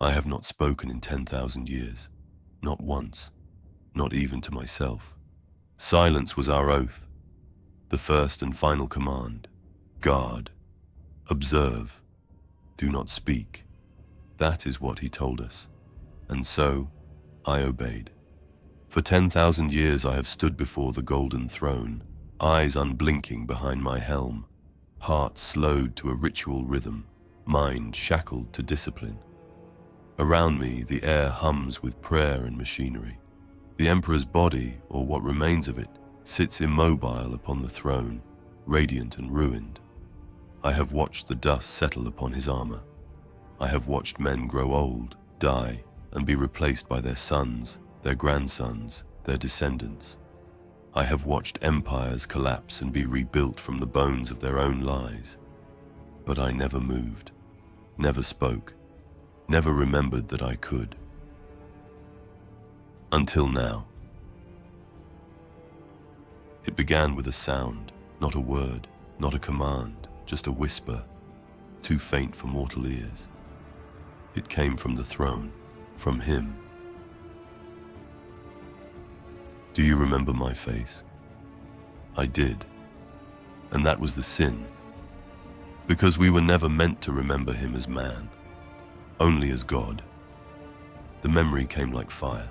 I have not spoken in 10,000 years, not once, not even to myself. Silence was our oath, the first and final command. Guard, observe, do not speak. That is what he told us. And so, I obeyed. For 10,000 years I have stood before the golden throne, eyes unblinking behind my helm, heart slowed to a ritual rhythm, mind shackled to discipline. Around me, the air hums with prayer and machinery. The Emperor's body, or what remains of it, sits immobile upon the throne, radiant and ruined. I have watched the dust settle upon his armor. I have watched men grow old, die, and be replaced by their sons, their grandsons, their descendants. I have watched empires collapse and be rebuilt from the bones of their own lies. But I never moved, never spoke, never remembered that I could. Until now. It began with a sound, not a word, not a command, just a whisper, too faint for mortal ears. It came from the throne, from him. Do you remember my face? I did. And that was the sin. Because we were never meant to remember him as man, only as God. The memory came like fire,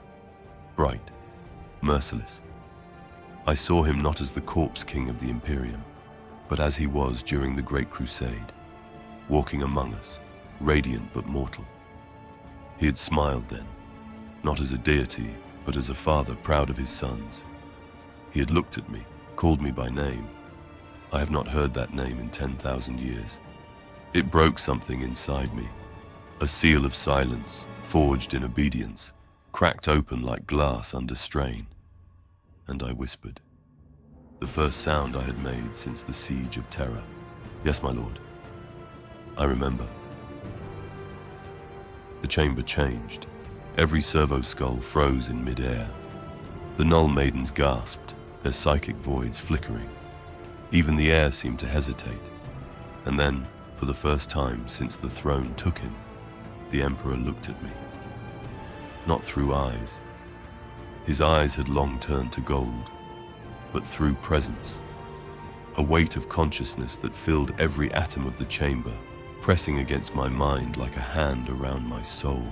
bright, merciless. I saw him not as the corpse king of the Imperium, but as he was during the Great Crusade, walking among us, radiant but mortal. He had smiled then, not as a deity, but as a father proud of his sons. He had looked at me, called me by name. I have not heard that name in 10,000 years. It broke something inside me, a seal of silence, forged in obedience, cracked open like glass under strain. And I whispered, the first sound I had made since the siege of Terror. Yes, my lord. I remember. The chamber changed. Every servo skull froze in mid-air. The Null Maidens gasped, their psychic voids flickering. Even the air seemed to hesitate. And then, for the first time since the throne took him, the Emperor looked at me. Not through eyes. His eyes had long turned to gold, but through presence. A weight of consciousness that filled every atom of the chamber, pressing against my mind like a hand around my soul.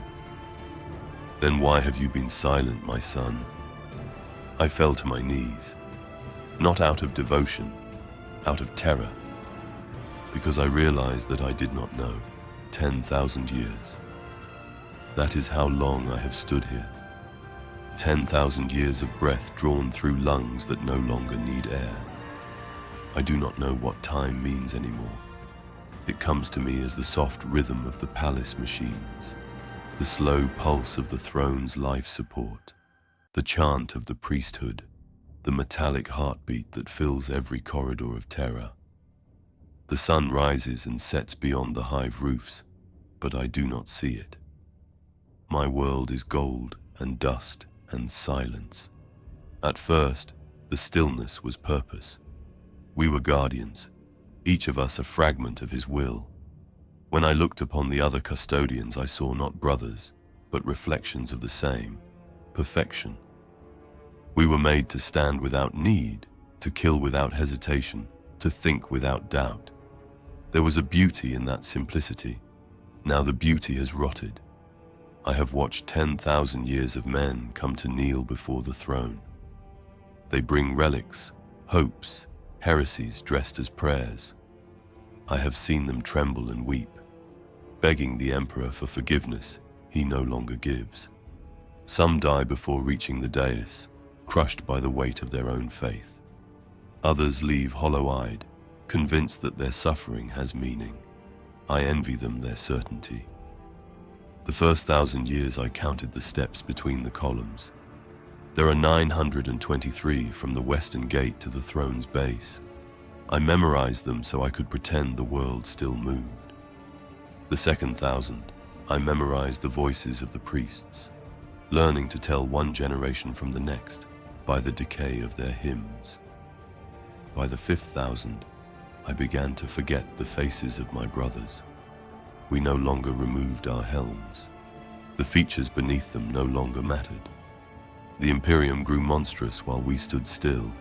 Then why have you been silent, my son? I fell to my knees, not out of devotion, out of terror, because I realized that I did not know 10,000 years. That is how long I have stood here. 10,000 years of breath drawn through lungs that no longer need air. I do not know what time means anymore. It comes to me as the soft rhythm of the palace machines, the slow pulse of the throne's life support, the chant of the priesthood, the metallic heartbeat that fills every corridor of terror. The sun rises and sets beyond the hive roofs, but I do not see it. My world is gold and dust and silence. At first, the stillness was purpose. We were guardians, each of us a fragment of his will. When I looked upon the other custodians, I saw not brothers, but reflections of the same, perfection. We were made to stand without need, to kill without hesitation, to think without doubt. There was a beauty in that simplicity. Now the beauty has rotted. I have watched 10,000 years of men come to kneel before the throne. They bring relics, hopes, heresies dressed as prayers. I have seen them tremble and weep, begging the Emperor for forgiveness he no longer gives. Some die before reaching the dais, crushed by the weight of their own faith. Others leave hollow-eyed, convinced that their suffering has meaning. I envy them their certainty. The first 1,000 years I counted the steps between the columns. There are 923 from the western gate to the throne's base. I memorized them so I could pretend the world still moved. The second 1,000, I memorized the voices of the priests, learning to tell one generation from the next by the decay of their hymns. By the 5th 1,000, I began to forget the faces of my brothers. We no longer removed our helms. The features beneath them no longer mattered. The Imperium grew monstrous while we stood still.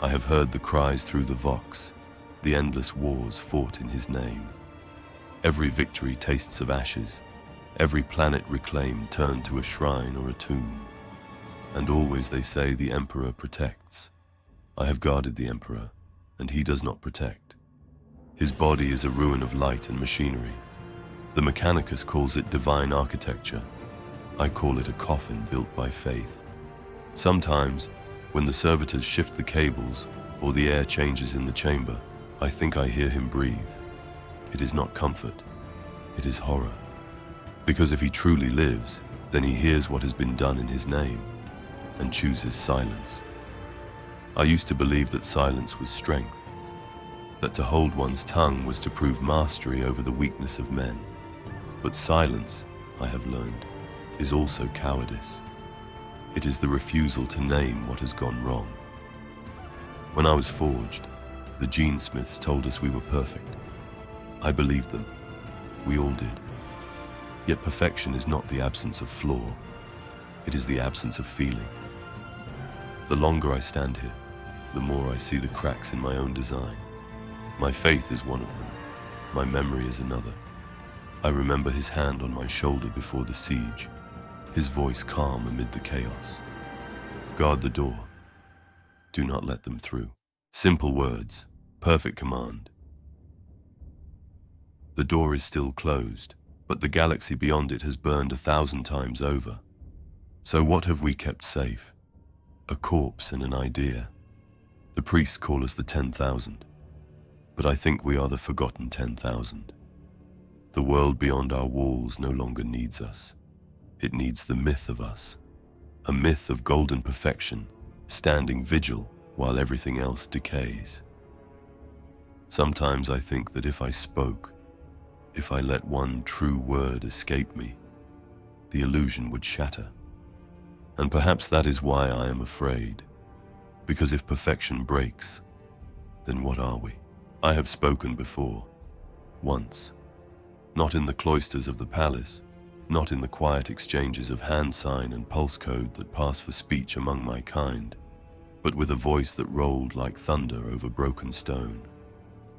I have heard the cries through the Vox, the endless wars fought in his name. Every victory tastes of ashes, every planet reclaimed turned to a shrine or a tomb. And always they say the Emperor protects. I have guarded the Emperor, and he does not protect. His body is a ruin of light and machinery. The Mechanicus calls it divine architecture. I call it a coffin built by faith. Sometimes, when the servitors shift the cables or the air changes in the chamber, I think I hear him breathe. It is not comfort, it is horror. Because if he truly lives, then he hears what has been done in his name and chooses silence. I used to believe that silence was strength, that to hold one's tongue was to prove mastery over the weakness of men. But silence, I have learned, is also cowardice. It is the refusal to name what has gone wrong. When I was forged, the gene smiths told us we were perfect. I believed them. We all did. Yet perfection is not the absence of flaw. It is the absence of feeling. The longer I stand here, the more I see the cracks in my own design. My faith is one of them. My memory is another. I remember his hand on my shoulder before the siege, his voice calm amid the chaos. Guard the door. Do not let them through. Simple words, perfect command. The door is still closed, but the galaxy beyond it has burned 1,000 times over. So what have we kept safe? A corpse and an idea. The priests call us the 10,000, but I think we are the forgotten 10,000. The world beyond our walls no longer needs us. It needs the myth of us, a myth of golden perfection, standing vigil while everything else decays. Sometimes I think that if I spoke, if I let one true word escape me, the illusion would shatter. And perhaps that is why I am afraid, because if perfection breaks, then what are we? I have spoken before, once, not in the cloisters of the palace, not in the quiet exchanges of hand sign and pulse code that pass for speech among my kind, but with a voice that rolled like thunder over broken stone.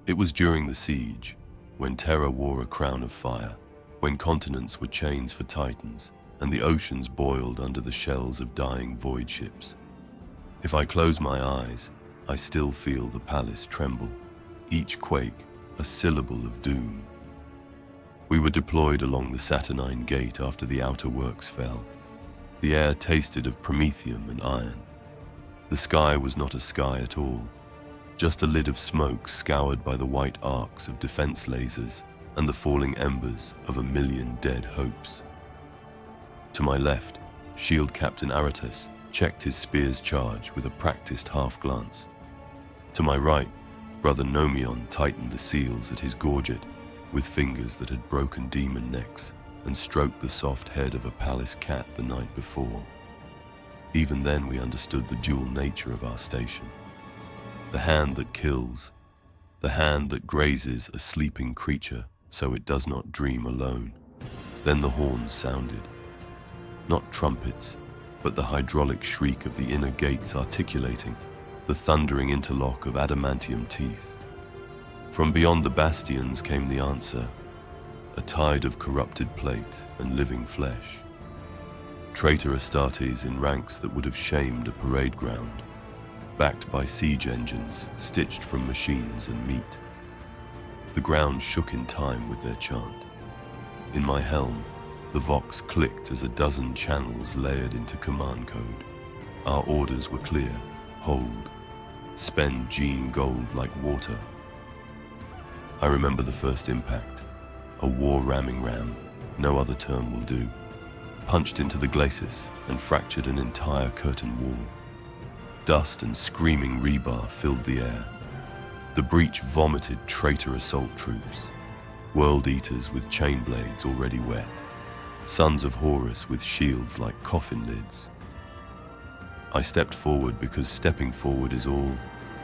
It was during the siege, when terror wore a crown of fire, when continents were chains for titans, and the oceans boiled under the shells of dying void ships. If I close my eyes, I still feel the palace tremble, each quake a syllable of doom. We were deployed along the Saturnine Gate after the outer works fell. The air tasted of promethium and iron. The sky was not a sky at all, just a lid of smoke scoured by the white arcs of defense lasers and the falling embers of 1,000,000 dead hopes. To my left, Shield Captain Aratus checked his spear's charge with a practiced half-glance. To my right, Brother Nomion tightened the seals at his gorget with fingers that had broken demon necks and stroked the soft head of a palace cat the night before. Even then we understood the dual nature of our station. The hand that kills, the hand that grazes a sleeping creature so it does not dream alone. Then the horns sounded. Not trumpets, but the hydraulic shriek of the inner gates articulating, the thundering interlock of adamantium teeth. From beyond the bastions came the answer, a tide of corrupted plate and living flesh. Traitor Astartes in ranks that would have shamed a parade ground, backed by siege engines stitched from machines and meat. The ground shook in time with their chant. In my helm, the Vox clicked as a dozen channels layered into command code. Our orders were clear: hold, spend gene gold like water. I remember the first impact, a war ramming ram, no other term will do, punched into the glacis and fractured an entire curtain wall. Dust and screaming rebar filled the air. The breach vomited traitor assault troops, world eaters with chain blades already wet, sons of Horus with shields like coffin lids. I stepped forward because stepping forward is all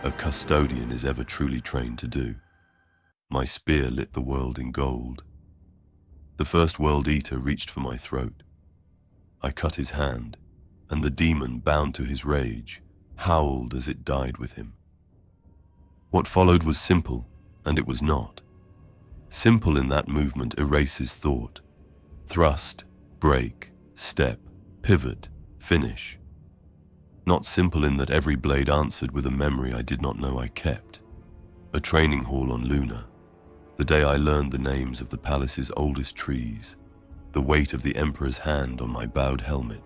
a custodian is ever truly trained to do. My spear lit the world in gold. The first World Eater reached for my throat. I cut his hand, and the demon, bound to his rage, howled as it died with him. What followed was simple, and it was not. Simple in that movement erases thought. Thrust, break, step, pivot, finish. Not simple in that every blade answered with a memory I did not know I kept. A training hall on Luna, the day I learned the names of the palace's oldest trees, the weight of the Emperor's hand on my bowed helmet.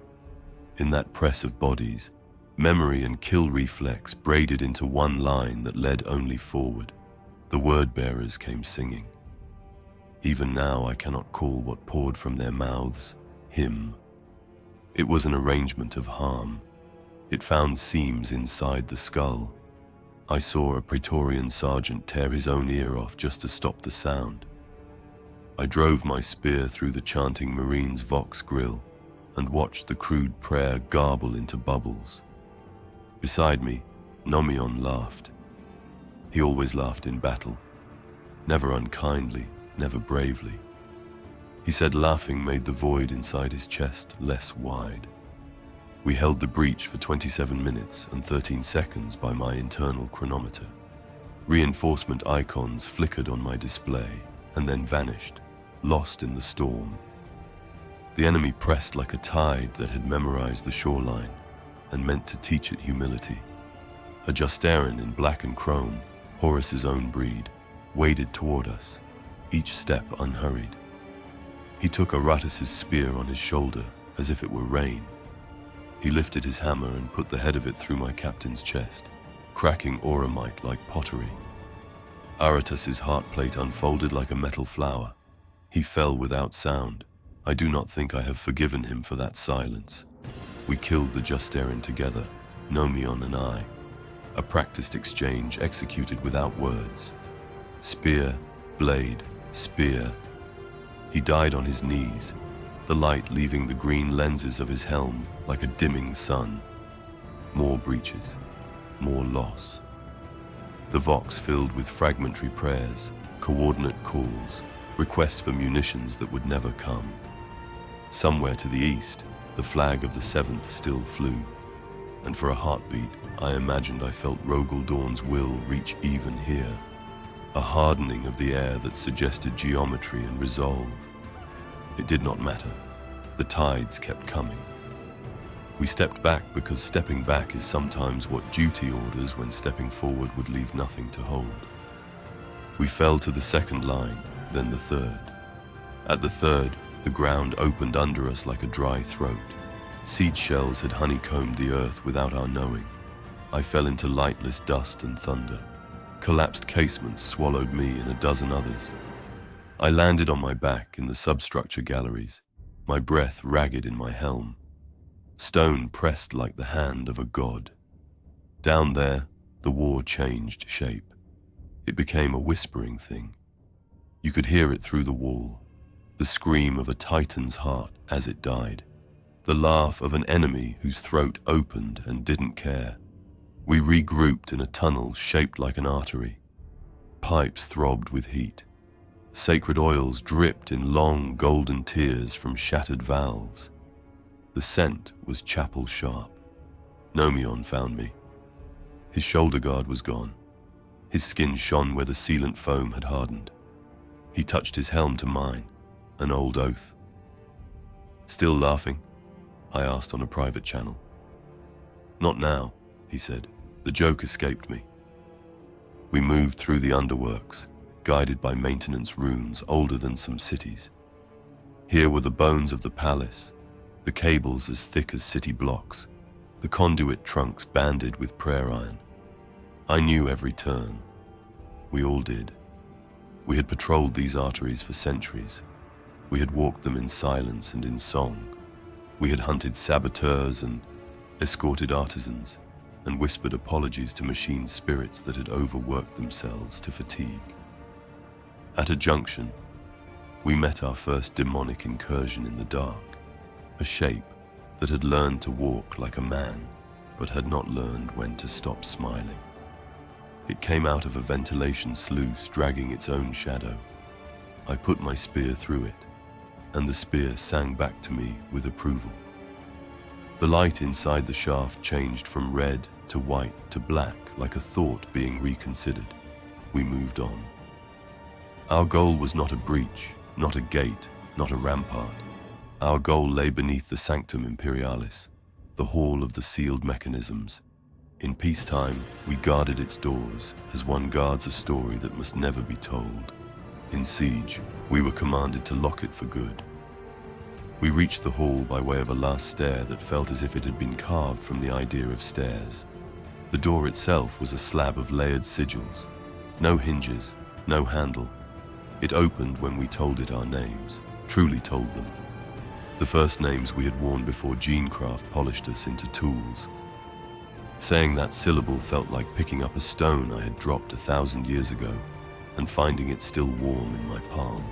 In that press of bodies, memory and kill reflex braided into one line that led only forward. The word-bearers came singing. Even now I cannot call what poured from their mouths hymn. It was an arrangement of harm. It found seams inside the skull. I saw a Praetorian sergeant tear his own ear off just to stop the sound. I drove my spear through the chanting Marine's Vox grill and watched the crude prayer garble into bubbles. Beside me, Nomion laughed. He always laughed in battle, never unkindly, never bravely. He said laughing made the void inside his chest less wide. We held the breach for 27 minutes and 13 seconds by my internal chronometer. Reinforcement icons flickered on my display and then vanished, lost in the storm. The enemy pressed like a tide that had memorized the shoreline and meant to teach it humility. A Justarian in black and chrome, Horus's own breed, waded toward us, each step unhurried. He took Aratus's spear on his shoulder as if it were rain. He lifted his hammer and put the head of it through my captain's chest, cracking auramite like pottery. Aratus's heartplate unfolded like a metal flower. He fell without sound. I do not think I have forgiven him for that silence. We killed the Justarian together, Nomion and I. A practiced exchange executed without words. Spear, blade, spear. He died on his knees, the light leaving the green lenses of his helm like a dimming sun. More breaches, more loss. The Vox filled with fragmentary prayers, coordinate calls, requests for munitions that would never come. Somewhere to the east, the flag of the 7th still flew, and for a heartbeat, I imagined I felt Rogel Dawn's will reach even here, a hardening of the air that suggested geometry and resolve. It did not matter. The tides kept coming. We stepped back because stepping back is sometimes what duty orders when stepping forward would leave nothing to hold. We fell to the second line, then the third. At the third, the ground opened under us like a dry throat. Seed shells had honeycombed the earth without our knowing. I fell into lightless dust and thunder. Collapsed casements swallowed me and a dozen others. I landed on my back in the substructure galleries, my breath ragged in my helm. Stone pressed like the hand of a god. Down there, the war changed shape. It became a whispering thing. You could hear it through the wall, the scream of a titan's heart as it died, the laugh of an enemy whose throat opened and didn't care. We regrouped in a tunnel shaped like an artery. Pipes throbbed with heat. Sacred oils dripped in long golden tears from shattered valves. The scent was chapel sharp. Nomion found me. His shoulder guard was gone. His skin shone where the sealant foam had hardened. He touched his helm to mine, an old oath. "Still laughing?" I asked on a private channel. "Not now," he said. "The joke escaped me." We moved through the underworks, guided by maintenance runes older than some cities. Here were the bones of the palace, the cables as thick as city blocks, the conduit trunks banded with prayer iron. I knew every turn. We all did. We had patrolled these arteries for centuries. We had walked them in silence and in song. We had hunted saboteurs and escorted artisans, and whispered apologies to machine spirits that had overworked themselves to fatigue. At a junction, we met our first demonic incursion in the dark, a shape that had learned to walk like a man, but had not learned when to stop smiling. It came out of a ventilation sluice dragging its own shadow. I put my spear through it. and the spear sang back to me with approval. The light inside the shaft changed from red to white to black, like a thought being reconsidered. We moved on. Our goal was not a breach, not a gate, not a rampart. Our goal lay beneath the Sanctum Imperialis, the hall of the sealed mechanisms. In peacetime, we guarded its doors, as one guards a story that must never be told. In siege, we were commanded to lock it for good. We reached the hall by way of a last stair that felt as if it had been carved from the idea of stairs. The door itself was a slab of layered sigils. No hinges, no handle. It opened when we told it our names, truly told them. The first names we had worn before Genecraft polished us into tools. Saying that syllable felt like picking up a stone I had dropped 1,000 years ago and finding it still warm in my palm.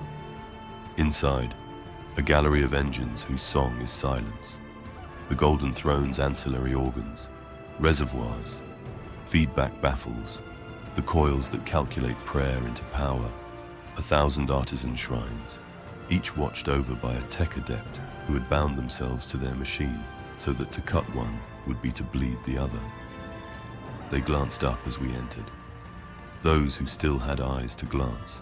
Inside, a gallery of engines whose song is silence. The Golden Throne's ancillary organs, reservoirs, feedback baffles, the coils that calculate prayer into power, 1,000 artisan shrines, each watched over by a tech adept who had bound themselves to their machine so that to cut one would be to bleed the other. They glanced up as we entered, those who still had eyes to glance.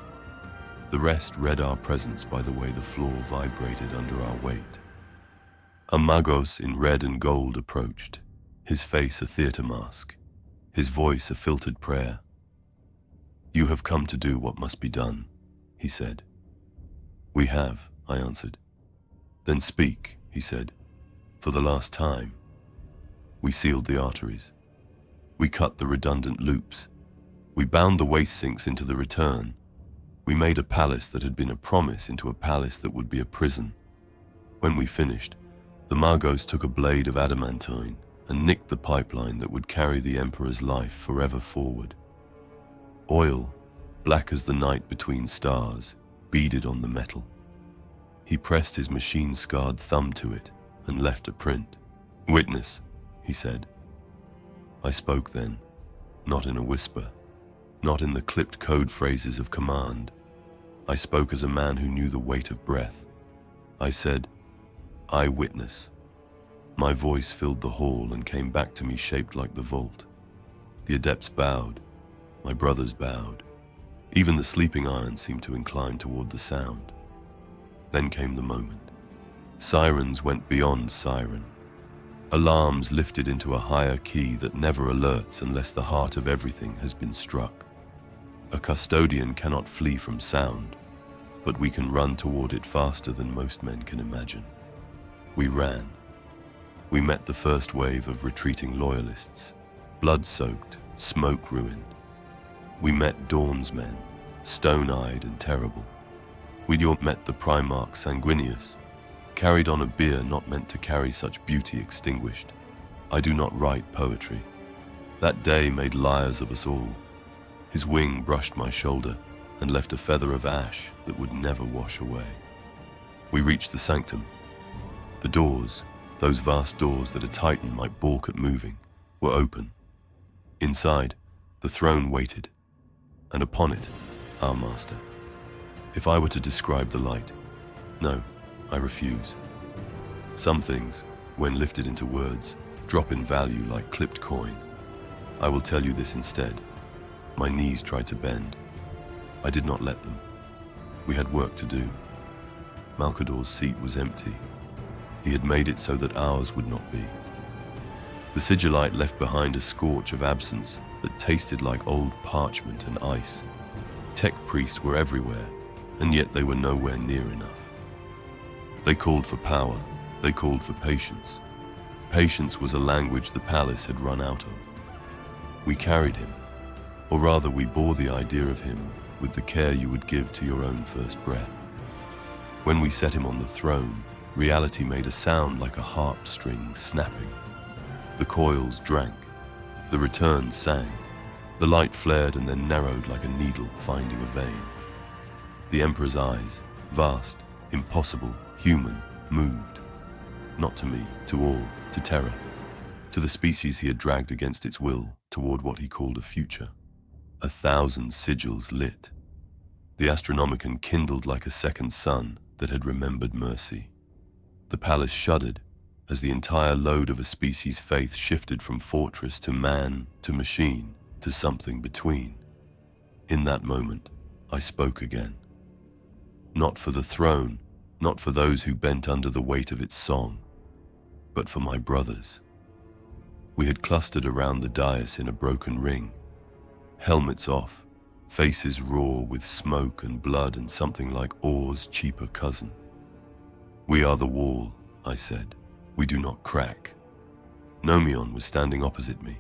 The rest read our presence by the way the floor vibrated under our weight. A magos in red and gold approached, his face a theater mask, his voice a filtered prayer. "You have come to do what must be done," he said. "We have," I answered. "Then speak," he said, "for the last time." We sealed the arteries. We cut the redundant loops. We bound the waste sinks into the return. We made a palace that had been a promise into a palace that would be a prison. When we finished, the Magos took a blade of adamantine and nicked the pipeline that would carry the Emperor's life forever forward. Oil, black as the night between stars, beaded on the metal. He pressed his machine-scarred thumb to it and left a print. "Witness," he said. I spoke then, not in a whisper, not in the clipped code phrases of command. I spoke as a man who knew the weight of breath. I said, "I witness." My voice filled the hall and came back to me shaped like the vault. The adepts bowed. My brothers bowed. Even the sleeping iron seemed to incline toward the sound. Then came the moment. Sirens went beyond siren. Alarms lifted into a higher key that never alerts unless the heart of everything has been struck. A custodian cannot flee from sound, but we can run toward it faster than most men can imagine. We ran. We met the first wave of retreating loyalists, blood-soaked, smoke-ruined. We met Dawn's men, stone-eyed and terrible. We'd met the Primarch Sanguinius, carried on a bier not meant to carry such beauty extinguished. I do not write poetry. That day made liars of us all. His wing brushed my shoulder and left a feather of ash that would never wash away. We reached the sanctum. The doors, those vast doors that a titan might balk at moving, were open. Inside, the throne waited, and upon it, our master. If I were to describe the light, no, I refuse. Some things, when lifted into words, drop in value like clipped coin. I will tell you this instead. My knees tried to bend. I did not let them. We had work to do. Malcador's seat was empty. He had made it so that ours would not be. The sigillite left behind a scorch of absence that tasted like old parchment and ice. Tech priests were everywhere, and yet they were nowhere near enough. They called for power. They called for patience. Patience was a language the palace had run out of. We carried him, or rather we bore the idea of him with the care you would give to your own first breath. When we set him on the throne, reality made a sound like a harp string snapping. The coils drank. The return sang. The light flared and then narrowed like a needle finding a vein. The Emperor's eyes, vast, impossible, human, moved. Not to me, to all, to terror, to the species he had dragged against its will toward what he called a future. 1,000 sigils lit. The Astronomicon kindled like a second sun, that had remembered mercy. The palace shuddered as the entire load of a species' faith shifted from fortress to man to machine to something between. In that moment, I spoke again. Not for the throne, not for those who bent under the weight of its song, but for my brothers. We had clustered around the dais in a broken ring, helmets off, faces raw with smoke and blood and something like aw's cheaper cousin. "We are the wall," I said. "We do not crack." Nomion was standing opposite me.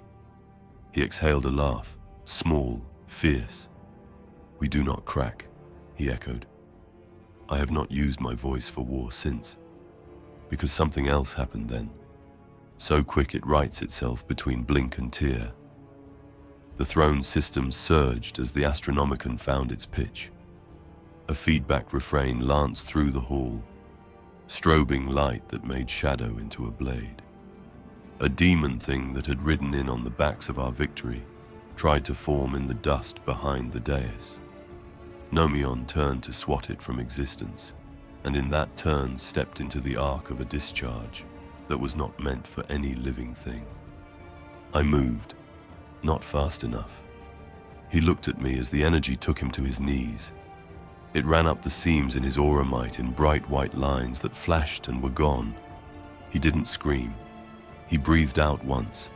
He exhaled a laugh, small, fierce. "We do not crack," he echoed. I have not used my voice for war since, because something else happened then. So quick it writes itself between blink and tear. The throne system surged as the Astronomicon found its pitch. A feedback refrain lanced through the hall, strobing light that made shadow into a blade. A demon thing that had ridden in on the backs of our victory tried to form in the dust behind the dais. Nomion turned to swat it from existence, and in that turn stepped into the arc of a discharge that was not meant for any living thing. I moved, not fast enough. He looked at me as the energy took him to his knees. It ran up the seams in his auramite in bright white lines that flashed and were gone. He didn't scream. He breathed out once,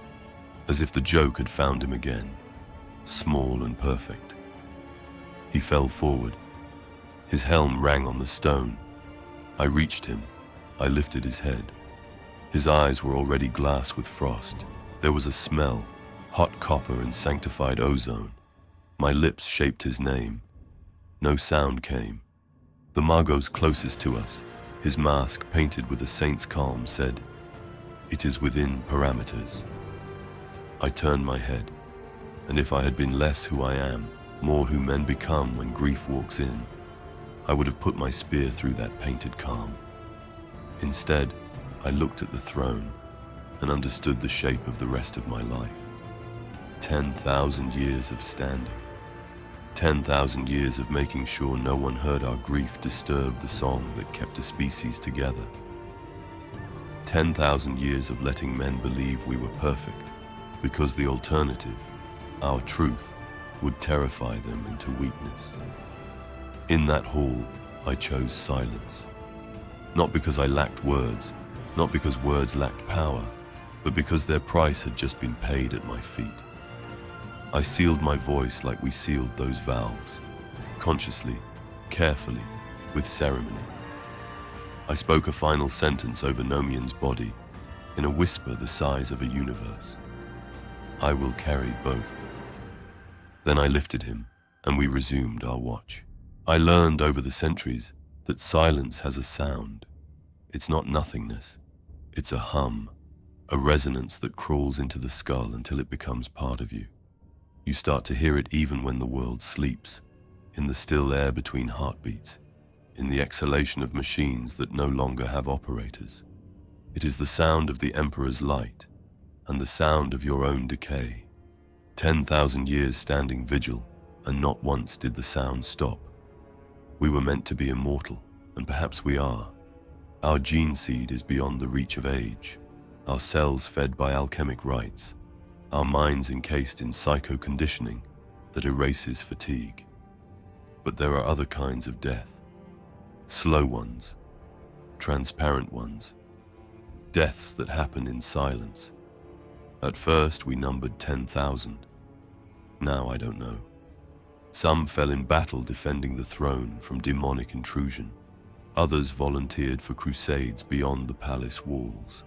as if the joke had found him again, small and perfect. He fell forward. His helm rang on the stone. I reached him. I lifted his head. His eyes were already glass with frost. There was a smell, hot copper and sanctified ozone. My lips shaped his name. No sound came. The Magos closest to us, his mask painted with a saint's calm, said, "It is within parameters." I turned my head, and if I had been less who I am, more who men become when grief walks in, I would have put my spear through that painted calm. Instead, I looked at the throne and understood the shape of the rest of my life. 10,000 years of standing. 10,000 years of making sure no one heard our grief disturb the song that kept a species together. 10,000 years of letting men believe we were perfect, because the alternative, our truth, would terrify them into weakness. In that hall, I chose silence. Not because I lacked words, not because words lacked power, but because their price had just been paid at my feet. I sealed my voice like we sealed those valves, consciously, carefully, with ceremony. I spoke a final sentence over Nomion's body, in a whisper the size of a universe. "I will carry both." Then I lifted him, and we resumed our watch. I learned over the centuries that silence has a sound. It's not nothingness. It's a hum, a resonance that crawls into the skull until it becomes part of you. You start to hear it even when the world sleeps, in the still air between heartbeats, in the exhalation of machines that no longer have operators. It is the sound of the Emperor's light, and the sound of your own decay. 10,000 years standing vigil, and not once did the sound stop. We were meant to be immortal, and perhaps we are. Our gene seed is beyond the reach of age, our cells fed by alchemic rites, our minds encased in psycho-conditioning that erases fatigue. But there are other kinds of death. Slow ones, transparent ones, deaths that happen in silence. At first we numbered 10,000. Now I don't know. Some fell in battle defending the throne from demonic intrusion. Others volunteered for crusades beyond the palace walls.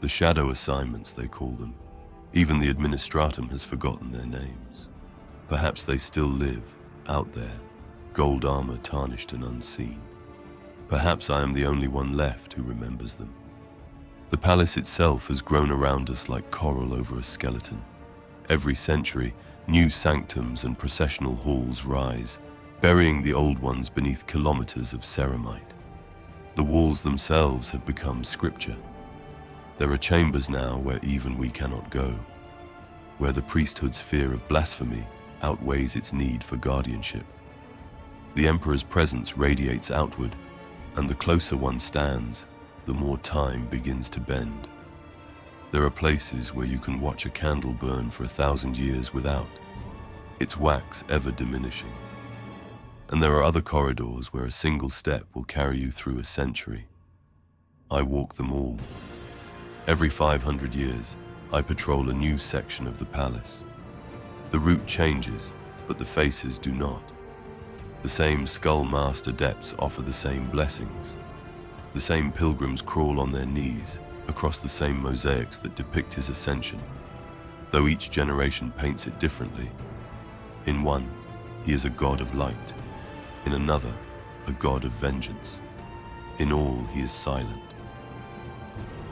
The shadow assignments, they call them. Even the administratum has forgotten their names. Perhaps they still live, out there, gold armor tarnished and unseen. Perhaps I am the only one left who remembers them. The palace itself has grown around us like coral over a skeleton. Every century, new sanctums and processional halls rise, burying the old ones beneath kilometers of ceramite. The walls themselves have become scripture. There are chambers now where even we cannot go, where the priesthood's fear of blasphemy outweighs its need for guardianship. The Emperor's presence radiates outward, and the closer one stands, the more time begins to bend. There are places where you can watch a candle burn for 1,000 years without its wax ever diminishing. And there are other corridors where a single step will carry you through a century. I walk them all. Every 500 years, I patrol a new section of the palace. The route changes, but the faces do not. The same skull-masked adepts offer the same blessings. The same pilgrims crawl on their knees across the same mosaics that depict his ascension, though each generation paints it differently. In one, he is a god of light. In another, a god of vengeance. In all, he is silent.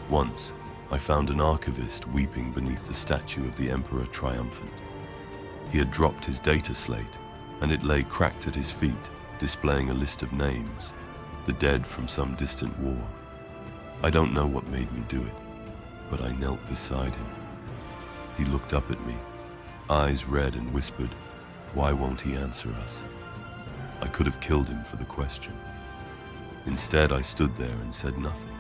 Once, I found an archivist weeping beneath the statue of the Emperor Triumphant. He had dropped his data slate, and it lay cracked at his feet, displaying a list of names, the dead from some distant war. I don't know what made me do it, but I knelt beside him. He looked up at me, eyes red, and whispered, "Why won't he answer us?" I could have killed him for the question. Instead, I stood there and said nothing.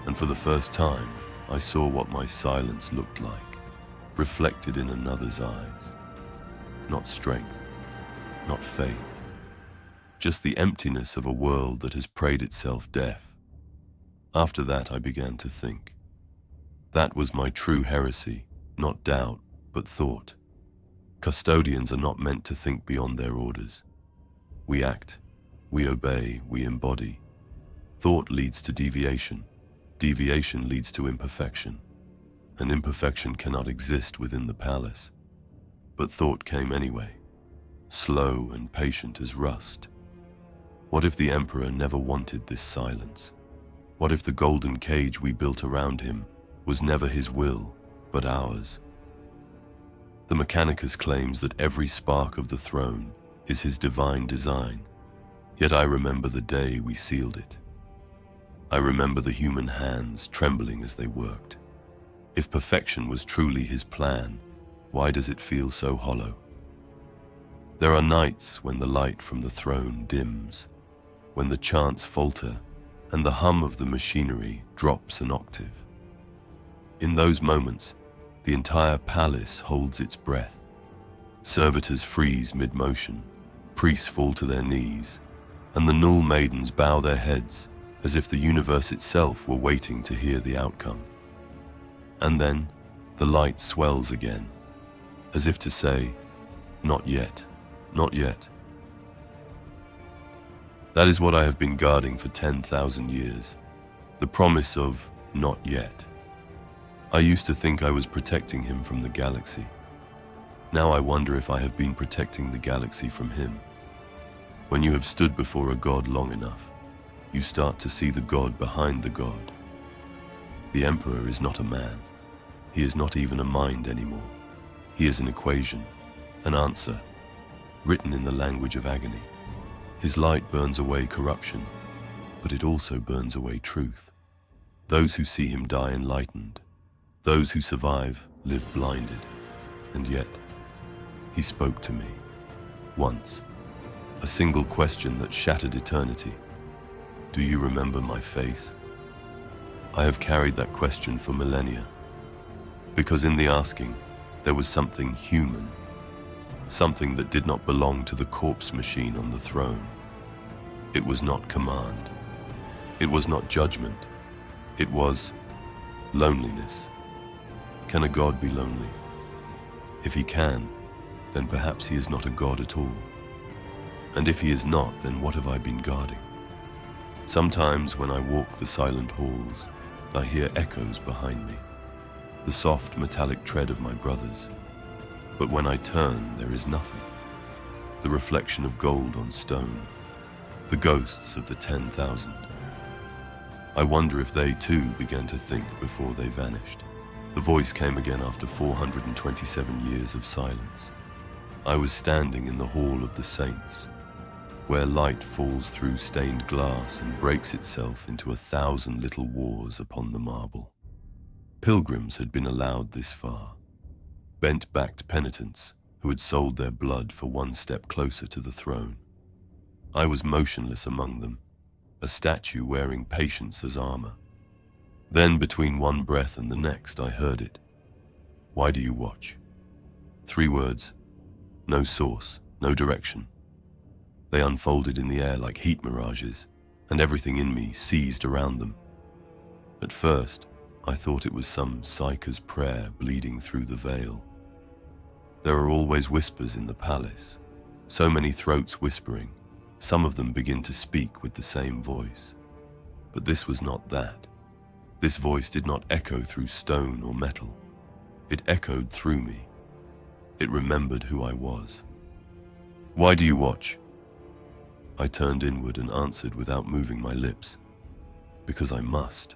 And for the first time, I saw what my silence looked like, reflected in another's eyes. Not strength, not faith, just the emptiness of a world that has prayed itself deaf. After that, I began to think. That was my true heresy, not doubt, but thought. Custodians are not meant to think beyond their orders. We act, we obey, we embody. Thought leads to deviation. Deviation leads to imperfection. And imperfection cannot exist within the palace. But thought came anyway, slow and patient as rust. What if the Emperor never wanted this silence? What if the golden cage we built around him was never his will, but ours? The Mechanicus claims that every spark of the throne is his divine design, yet I remember the day we sealed it. I remember the human hands trembling as they worked. If perfection was truly his plan, why does it feel so hollow? There are nights when the light from the throne dims, when the chants falter and the hum of the machinery drops an octave. In those moments, the entire palace holds its breath. Servitors freeze mid-motion, priests fall to their knees, and the Null maidens bow their heads as if the universe itself were waiting to hear the outcome. And then, the light swells again, as if to say, "Not yet, not yet." That is what I have been guarding for 10,000 years, the promise of "not yet." I used to think I was protecting him from the galaxy. Now I wonder if I have been protecting the galaxy from him. When you have stood before a god long enough, you start to see the god behind the god. The Emperor is not a man. He is not even a mind anymore. He is an equation, an answer, written in the language of agony. His light burns away corruption, but it also burns away truth. Those who see him die enlightened. Those who survive live blinded. And yet, he spoke to me. Once. A single question that shattered eternity. Do you remember my face? I have carried that question for millennia. Because in the asking, there was something human. Something that did not belong to the corpse machine on the throne. It was not command. It was not judgment. It was loneliness. Can a god be lonely? If he can, then perhaps he is not a god at all. And if he is not, then what have I been guarding? Sometimes when I walk the silent halls, I hear echoes behind me, the soft metallic tread of my brothers. But when I turn, there is nothing. The reflection of gold on stone, the ghosts of the 10,000. I wonder if they too began to think before they vanished. The voice came again after 427 years of silence. I was standing in the Hall of the Saints, where light falls through stained glass and breaks itself into 1,000 little wars upon the marble. Pilgrims had been allowed this far, bent-backed penitents who had sold their blood for one step closer to the throne. I was motionless among them, a statue wearing patience as armor. Then, between one breath and the next, I heard it. Why do you watch? 3 words, no source, no direction. They unfolded in the air like heat mirages, and everything in me seized around them. At first, I thought it was some psyker's prayer bleeding through the veil. There are always whispers in the palace, so many throats whispering. Some of them begin to speak with the same voice. But this was not that. This voice did not echo through stone or metal. It echoed through me. It remembered who I was. Why do you watch? I turned inward and answered without moving my lips. Because I must.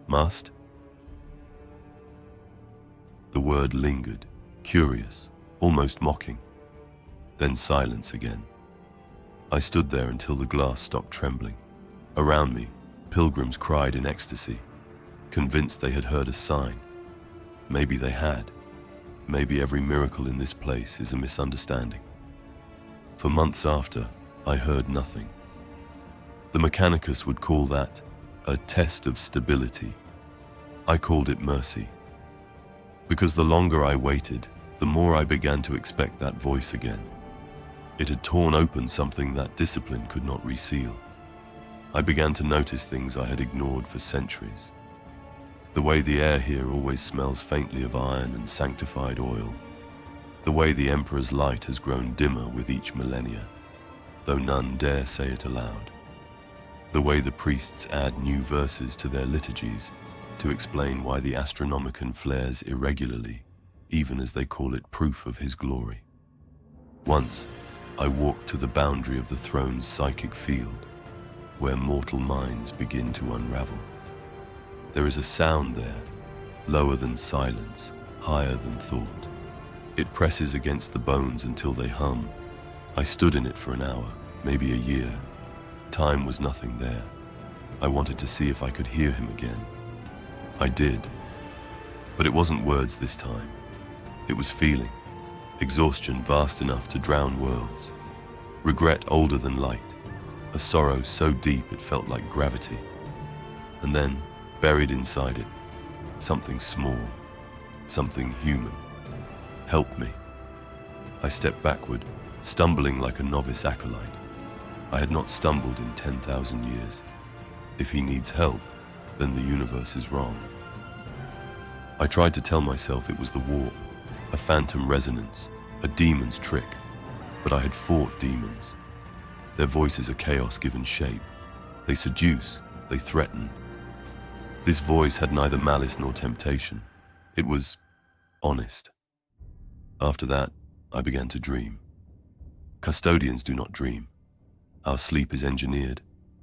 Must? The word lingered, curious, almost mocking. Then silence again. I stood there until the glass stopped trembling. Around me, pilgrims cried in ecstasy, convinced they had heard a sign. Maybe they had. Maybe every miracle in this place is a misunderstanding. For months after, I heard nothing. The Mechanicus would call that a test of stability. I called it mercy. Because the longer I waited, the more I began to expect that voice again. It had torn open something that discipline could not reseal. I began to notice things I had ignored for centuries. The way the air here always smells faintly of iron and sanctified oil. The way the Emperor's light has grown dimmer with each millennia, though none dare say it aloud. The way the priests add new verses to their liturgies to explain why the Astronomicon flares irregularly, even as they call it proof of his glory. Once, I walked to the boundary of the throne's psychic field, where mortal minds begin to unravel. There is a sound there, lower than silence, higher than thought. It presses against the bones until they hum. I stood in it for an hour, maybe a year. Time was nothing there. I wanted to see if I could hear him again. I did. But it wasn't words this time. It was feeling. Exhaustion vast enough to drown worlds. Regret older than light. A sorrow so deep it felt like gravity. And then, buried inside it, something small, something human. Help me. I stepped backward, stumbling like a novice acolyte. I had not stumbled in 10,000 years. If he needs help, then the universe is wrong. I tried to tell myself it was the warp, a phantom resonance, a demon's trick, but I had fought demons. Their voices are chaos given shape. They seduce, they threaten. This voice had neither malice nor temptation. It was honest. After that, I began to dream. Custodians do not dream. Our sleep is engineered,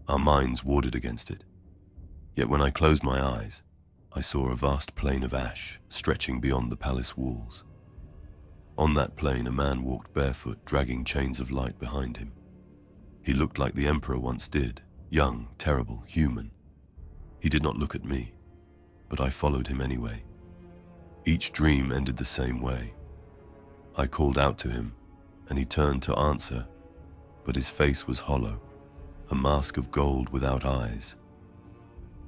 our minds warded against it. Yet when I closed my eyes, I saw a vast plain of ash stretching beyond the palace walls. On that plain, a man walked barefoot, dragging chains of light behind him. He looked like the Emperor once did, young, terrible, human. He did not look at me, but I followed him anyway. Each dream ended the same way. I called out to him, and he turned to answer, but his face was hollow, a mask of gold without eyes.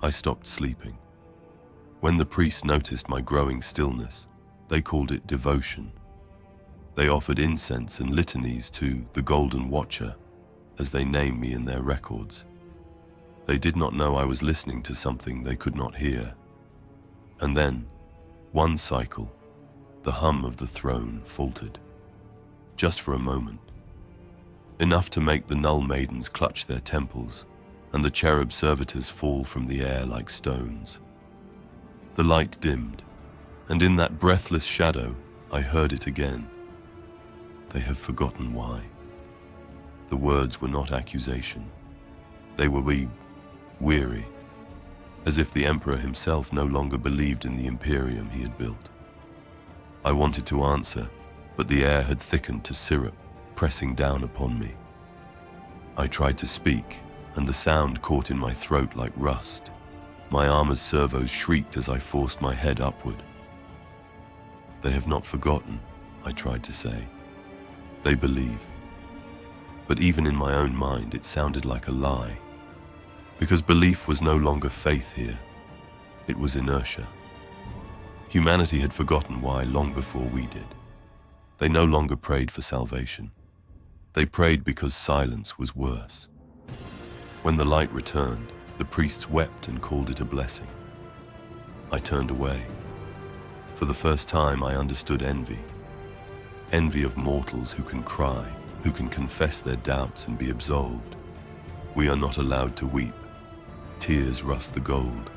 I stopped sleeping. When the priests noticed my growing stillness, they called it devotion. They offered incense and litanies to the Golden Watcher, as they named me in their records. They did not know I was listening to something they could not hear. And then, one cycle, the hum of the throne faltered. Just for a moment. Enough to make the Null Maidens clutch their temples, and the cherub servitors fall from the air like stones. The light dimmed, and in that breathless shadow, I heard it again. They have forgotten why. The words were not accusation. They were weary, as if the Emperor himself no longer believed in the Imperium he had built. I wanted to answer, but the air had thickened to syrup, pressing down upon me. I tried to speak, and the sound caught in my throat like rust. My armor's servos shrieked as I forced my head upward. They have not forgotten, I tried to say. They believe. But even in my own mind, it sounded like a lie. Because belief was no longer faith here, it was inertia. Humanity had forgotten why long before we did. They no longer prayed for salvation. They prayed because silence was worse. When the light returned, the priests wept and called it a blessing. I turned away. For the first time, I understood envy. Envy of mortals who can cry, who can confess their doubts and be absolved. We are not allowed to weep. Tears rust the gold.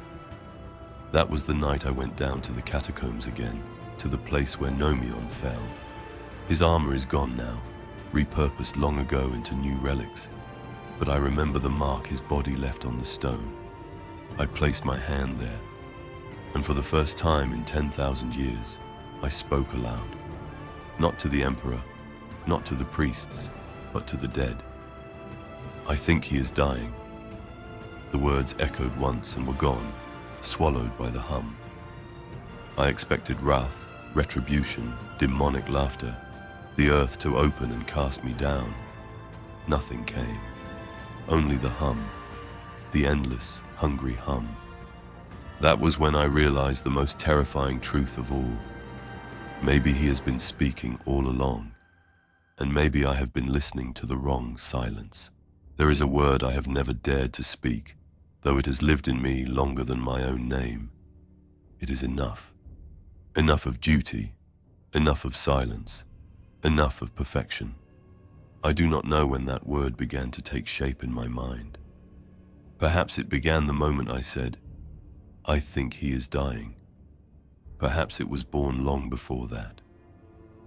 That was the night I went down to the catacombs again, to the place where Nomion fell. His armor is gone now, repurposed long ago into new relics, but I remember the mark his body left on the stone. I placed my hand there, and for the first time in 10,000 years, I spoke aloud. Not to the emperor, not to the priests, but to the dead. I think he is dying. The words echoed once and were gone, swallowed by the hum. I expected wrath, retribution, demonic laughter, the earth to open and cast me down. Nothing came. Only the hum, the endless, hungry hum. That was when I realized the most terrifying truth of all. Maybe he has been speaking all along, and maybe I have been listening to the wrong silence. There is a word I have never dared to speak, though it has lived in me longer than my own name. It is enough. Enough of duty, enough of silence, enough of perfection. I do not know when that word began to take shape in my mind. Perhaps it began the moment I said, "I think he is dying." Perhaps it was born long before that,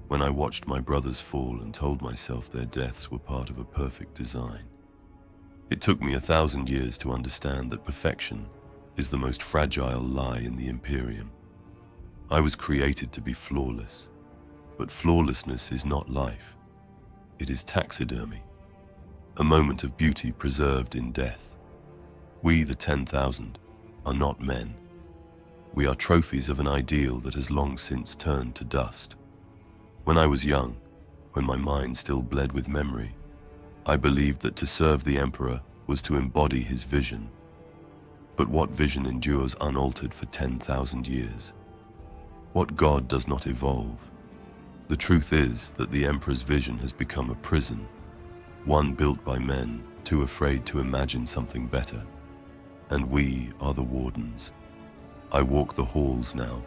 when I watched my brothers fall and told myself their deaths were part of a perfect design. It took me 1,000 years to understand that perfection is the most fragile lie in the Imperium. I was created to be flawless, but flawlessness is not life. It is taxidermy, a moment of beauty preserved in death. We, the 10,000, are not men. We are trophies of an ideal that has long since turned to dust. When I was young, when my mind still bled with memory, I believed that to serve the Emperor was to embody his vision. But what vision endures unaltered for 10,000 years? What God does not evolve? The truth is that the Emperor's vision has become a prison, one built by men too afraid to imagine something better. And we are the wardens. I walk the halls now,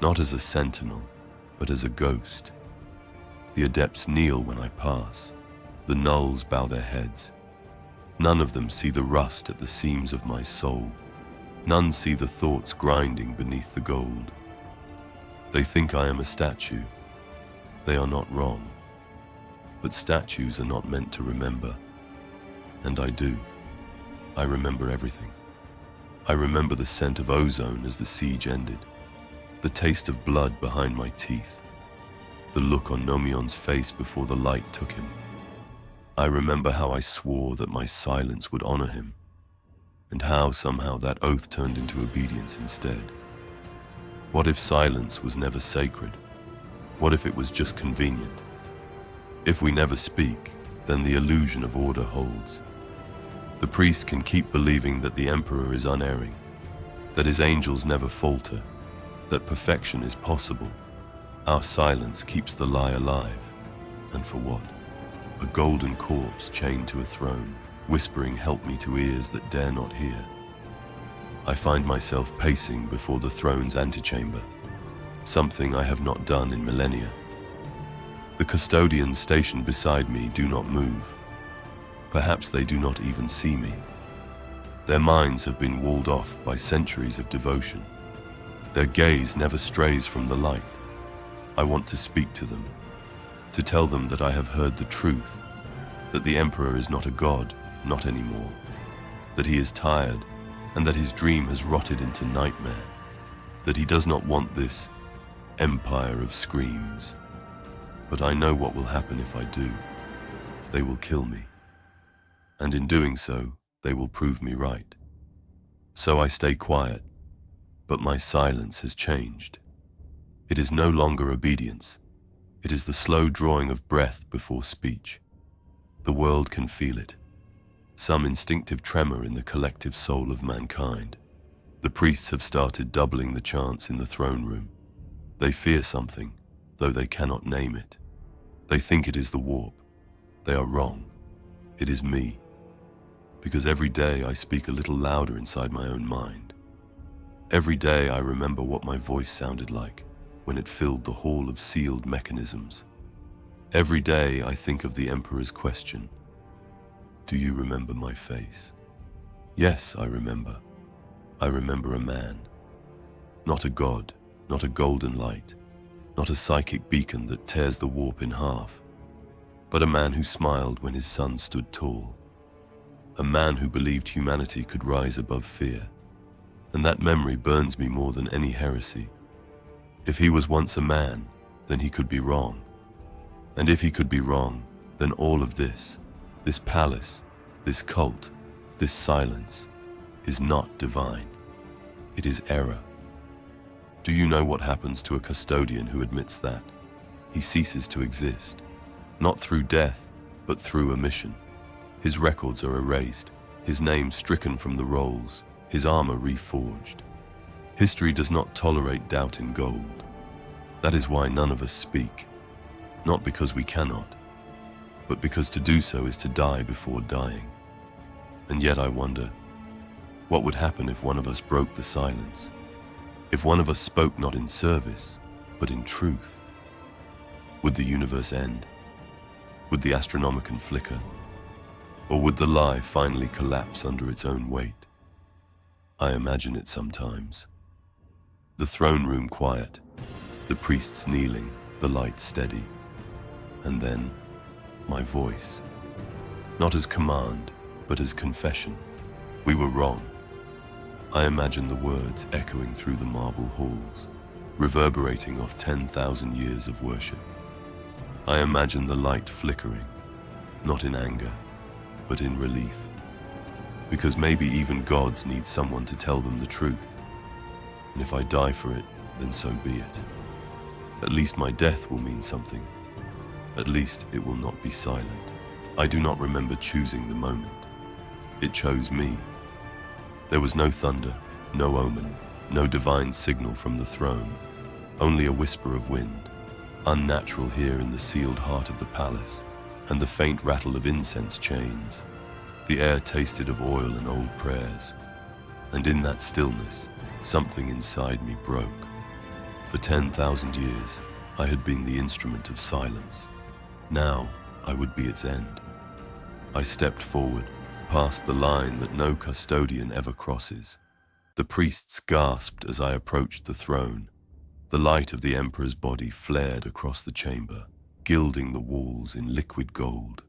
not as a sentinel, but as a ghost. The adepts kneel when I pass. The nulls bow their heads. None of them see the rust at the seams of my soul. None see the thoughts grinding beneath the gold. They think I am a statue. They are not wrong. But statues are not meant to remember. And I do. I remember everything. I remember the scent of ozone as the siege ended, the taste of blood behind my teeth, the look on Nomion's face before the light took him. I remember how I swore that my silence would honor him, and how somehow that oath turned into obedience instead. What if silence was never sacred? What if it was just convenient? If we never speak, then the illusion of order holds. The priest can keep believing that the Emperor is unerring, that his angels never falter, that perfection is possible. Our silence keeps the lie alive. And for what? A golden corpse chained to a throne, whispering help me to ears that dare not hear. I find myself pacing before the throne's antechamber, something I have not done in millennia. The custodians stationed beside me do not move. Perhaps they do not even see me. Their minds have been walled off by centuries of devotion. Their gaze never strays from the light. I want to speak to them, to tell them that I have heard the truth, that the Emperor is not a god, not anymore, that he is tired, and that his dream has rotted into nightmare, that he does not want this empire of screams. But I know what will happen if I do. They will kill me. And in doing so, they will prove me right. So I stay quiet, but my silence has changed. It is no longer obedience. It is the slow drawing of breath before speech. The world can feel it. some instinctive tremor in the collective soul of mankind. The priests have started doubling the chants in the throne room. They fear something, though they cannot name it. They think it is the warp. They are wrong. It is me. Because every day I speak a little louder inside my own mind. Every day I remember what my voice sounded like when it filled the hall of sealed mechanisms. Every day I think of the Emperor's question. Do you remember my face? Yes, I remember. I remember a man. Not a god, not a golden light, not a psychic beacon that tears the warp in half, but a man who smiled when his son stood tall. A man who believed humanity could rise above fear. And that memory burns me more than any heresy. If he was once a man, then he could be wrong. And if he could be wrong, then all of this palace, this cult, this silence, is not divine. It is error. Do you know what happens to a custodian who admits that? He ceases to exist, not through death, but through omission. His records are erased, his name stricken from the rolls, his armor reforged. History does not tolerate doubt in gold. That is why none of us speak, not because we cannot, but because to do so is to die before dying. And yet I wonder, what would happen if one of us broke the silence? If one of us spoke not in service, but in truth? Would the universe end? Would the Astronomicon flicker? Or would the lie finally collapse under its own weight? I imagine it sometimes. The throne room quiet, the priests kneeling, the light steady. And then, my voice. Not as command, but as confession. We were wrong. I imagine the words echoing through the marble halls, reverberating off 10,000 years of worship. I imagine the light flickering, not in anger, but in relief. Because maybe even gods need someone to tell them the truth. And if I die for it, then so be it. At least my death will mean something. At least it will not be silent. I do not remember choosing the moment. It chose me. There was no thunder, no omen, no divine signal from the throne, only a whisper of wind, unnatural here in the sealed heart of the palace, and the faint rattle of incense chains. The air tasted of oil and old prayers, and in that stillness, something inside me broke. For 10,000 years, I had been the instrument of silence. Now, I would be its end. I stepped forward, past the line that no custodian ever crosses. The priests gasped as I approached the throne. The light of the Emperor's body flared across the chamber, gilding the walls in liquid gold.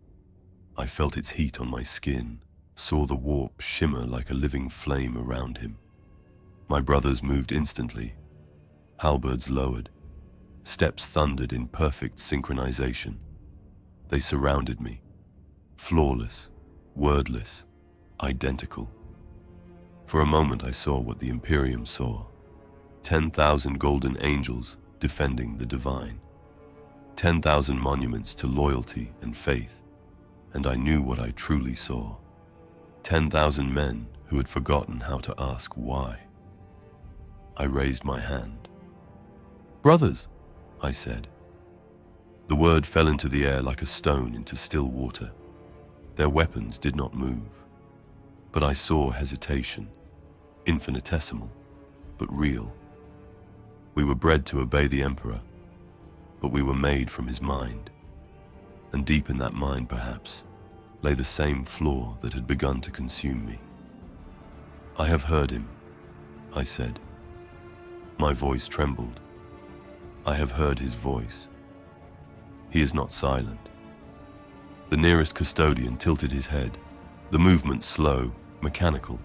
I felt its heat on my skin, saw the warp shimmer like a living flame around him. My brothers moved instantly, halberds lowered, steps thundered in perfect synchronization. They surrounded me, flawless, wordless, identical. For a moment I saw what the Imperium saw. 10,000 golden angels defending the divine. 10,000 monuments to loyalty and faith. And I knew what I truly saw. 10,000 men who had forgotten how to ask why. I raised my hand. "Brothers," I said. The word fell into the air like a stone into still water. Their weapons did not move. But I saw hesitation, infinitesimal, but real. We were bred to obey the Emperor, but we were made from his mind. And deep in that mind, perhaps, lay the same flaw that had begun to consume me. "I have heard him," I said. My voice trembled. I have heard his voice. He is not silent. The nearest custodian tilted his head, the movement slow, mechanical.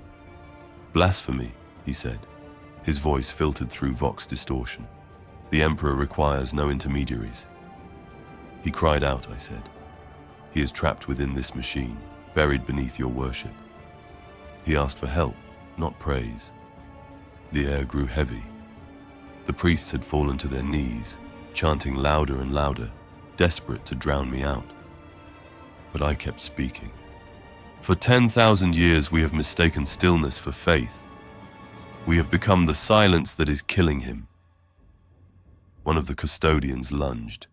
"Blasphemy," he said. His voice filtered through vox distortion. "The Emperor requires no intermediaries." "He cried out," I said. "He is trapped within this machine, buried beneath your worship." He asked for help, not praise. The air grew heavy. The priests had fallen to their knees, chanting louder and louder, desperate to drown me out. But I kept speaking. For 10,000 years we have mistaken stillness for faith. We have become the silence that is killing him. One of the custodians lunged,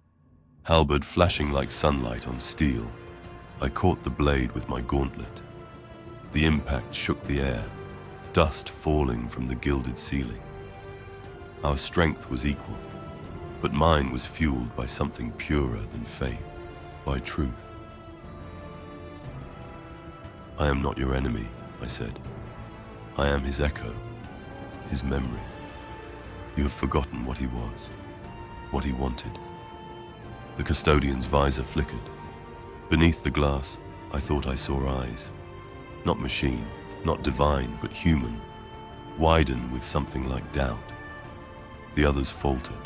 halberd flashing like sunlight on steel. I caught the blade with my gauntlet. The impact shook the air, dust falling from the gilded ceiling. Our strength was equal, but mine was fueled by something purer than faith, by truth. I am not your enemy, I said. I am his echo, his memory. You have forgotten what he was, what he wanted. The custodian's visor flickered. Beneath the glass, I thought I saw eyes. Not machine, not divine, but human, widen with something like doubt. The others faltered.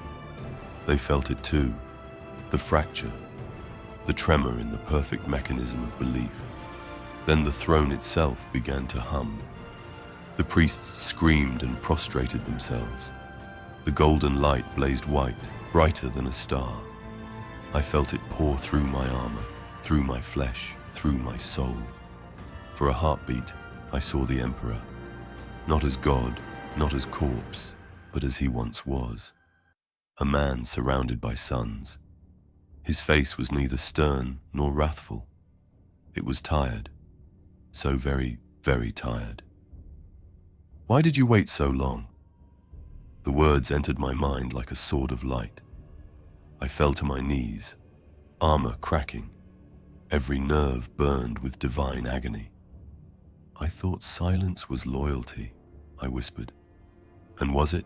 They felt it too, the fracture, the tremor in the perfect mechanism of belief. Then the throne itself began to hum. The priests screamed and prostrated themselves. The golden light blazed white, brighter than a star. I felt it pour through my armor, through my flesh, through my soul. For a heartbeat, I saw the Emperor, not as God, not as corpse, but as he once was. A man surrounded by sons. His face was neither stern nor wrathful. It was tired, so very, very tired. Why did you wait so long? The words entered my mind like a sword of light. I fell to my knees, armor cracking. Every nerve burned with divine agony. I thought silence was loyalty, I whispered. And was it?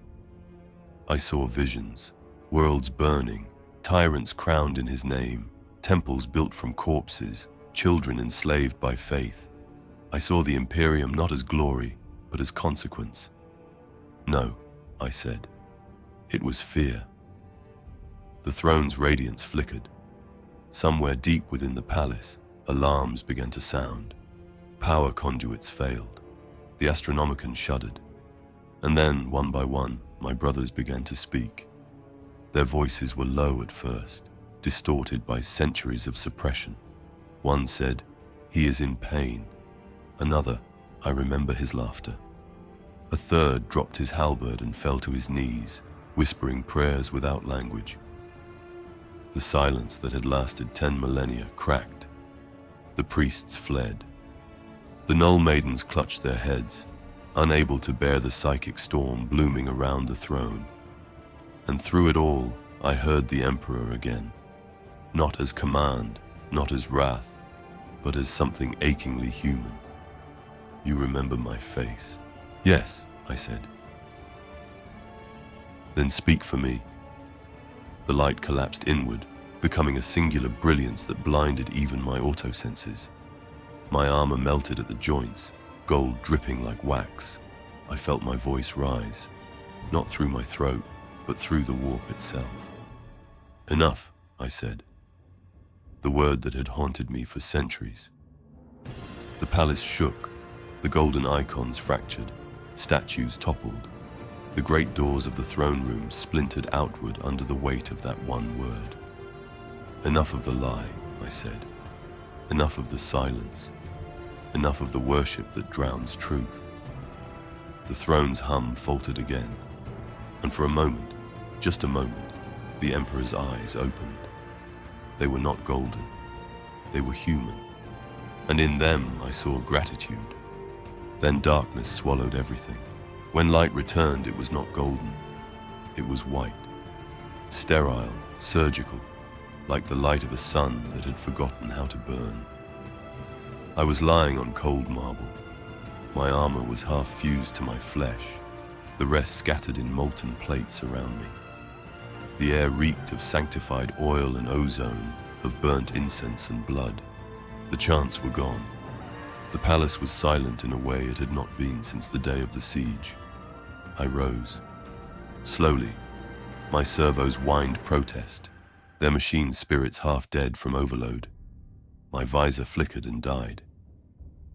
I saw visions, worlds burning, tyrants crowned in his name, temples built from corpses, children enslaved by faith. I saw the Imperium not as glory, but as consequence. No, I said. It was fear. The throne's radiance flickered. Somewhere deep within the palace, alarms began to sound. Power conduits failed. The Astronomicon shuddered. And then, one by one, my brothers began to speak. Their voices were low at first, distorted by centuries of suppression. One said, "He is in pain." Another, "I remember his laughter." A third dropped his halberd and fell to his knees, whispering prayers without language. The silence that had lasted 10 millennia cracked. The priests fled. The Null Maidens clutched their heads, unable to bear the psychic storm blooming around the throne. And through it all, I heard the Emperor again, not as command, not as wrath, but as something achingly human. "You remember my face?" "Yes," I said. "Then speak for me." The light collapsed inward, becoming a singular brilliance that blinded even my autosenses. My armor melted at the joints, gold dripping like wax. I felt my voice rise, not through my throat, but through the warp itself. "Enough," I said, the word that had haunted me for centuries. The palace shook, the golden icons fractured, statues toppled. The great doors of the throne room splintered outward under the weight of that one word. "Enough of the lie," I said. "Enough of the silence. Enough of the worship that drowns truth." The throne's hum faltered again, and for a moment, just a moment, the Emperor's eyes opened. They were not golden. They were human, and in them I saw gratitude. Then darkness swallowed everything. When light returned, it was not golden. It was white, sterile, surgical, like the light of a sun that had forgotten how to burn. I was lying on cold marble. My armor was half fused to my flesh, the rest scattered in molten plates around me. The air reeked of sanctified oil and ozone, of burnt incense and blood. The chants were gone. The palace was silent in a way it had not been since the day of the siege. I rose. Slowly, my servos whined protest, their machine spirits half dead from overload. My visor flickered and died.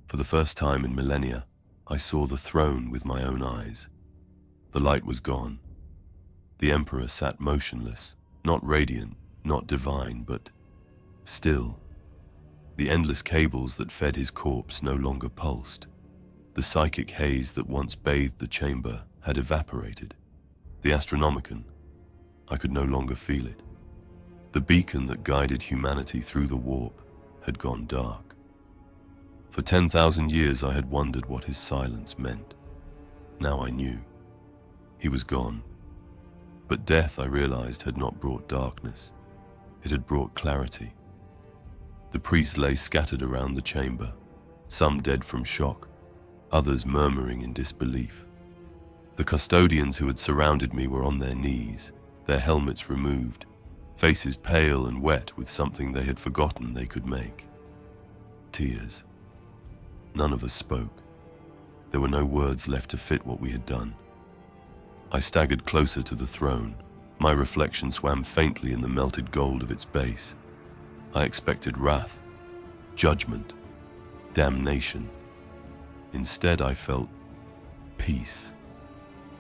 For the first time in millennia, I saw the throne with my own eyes. The light was gone. The Emperor sat motionless, not radiant, not divine, but still. The endless cables that fed his corpse no longer pulsed. The psychic haze that once bathed the chamber had evaporated. The Astronomicon, I could no longer feel it. The beacon that guided humanity through the warp had gone dark. For 10,000 years I had wondered what his silence meant. Now I knew. He was gone. But death, I realized, had not brought darkness. It had brought clarity. The priests lay scattered around the chamber, some dead from shock, others murmuring in disbelief. The custodians who had surrounded me were on their knees, their helmets removed, faces pale and wet with something they had forgotten they could make. Tears. None of us spoke. There were no words left to fit what we had done. I staggered closer to the throne. My reflection swam faintly in the melted gold of its base. I expected wrath, judgment, damnation. Instead, I felt peace.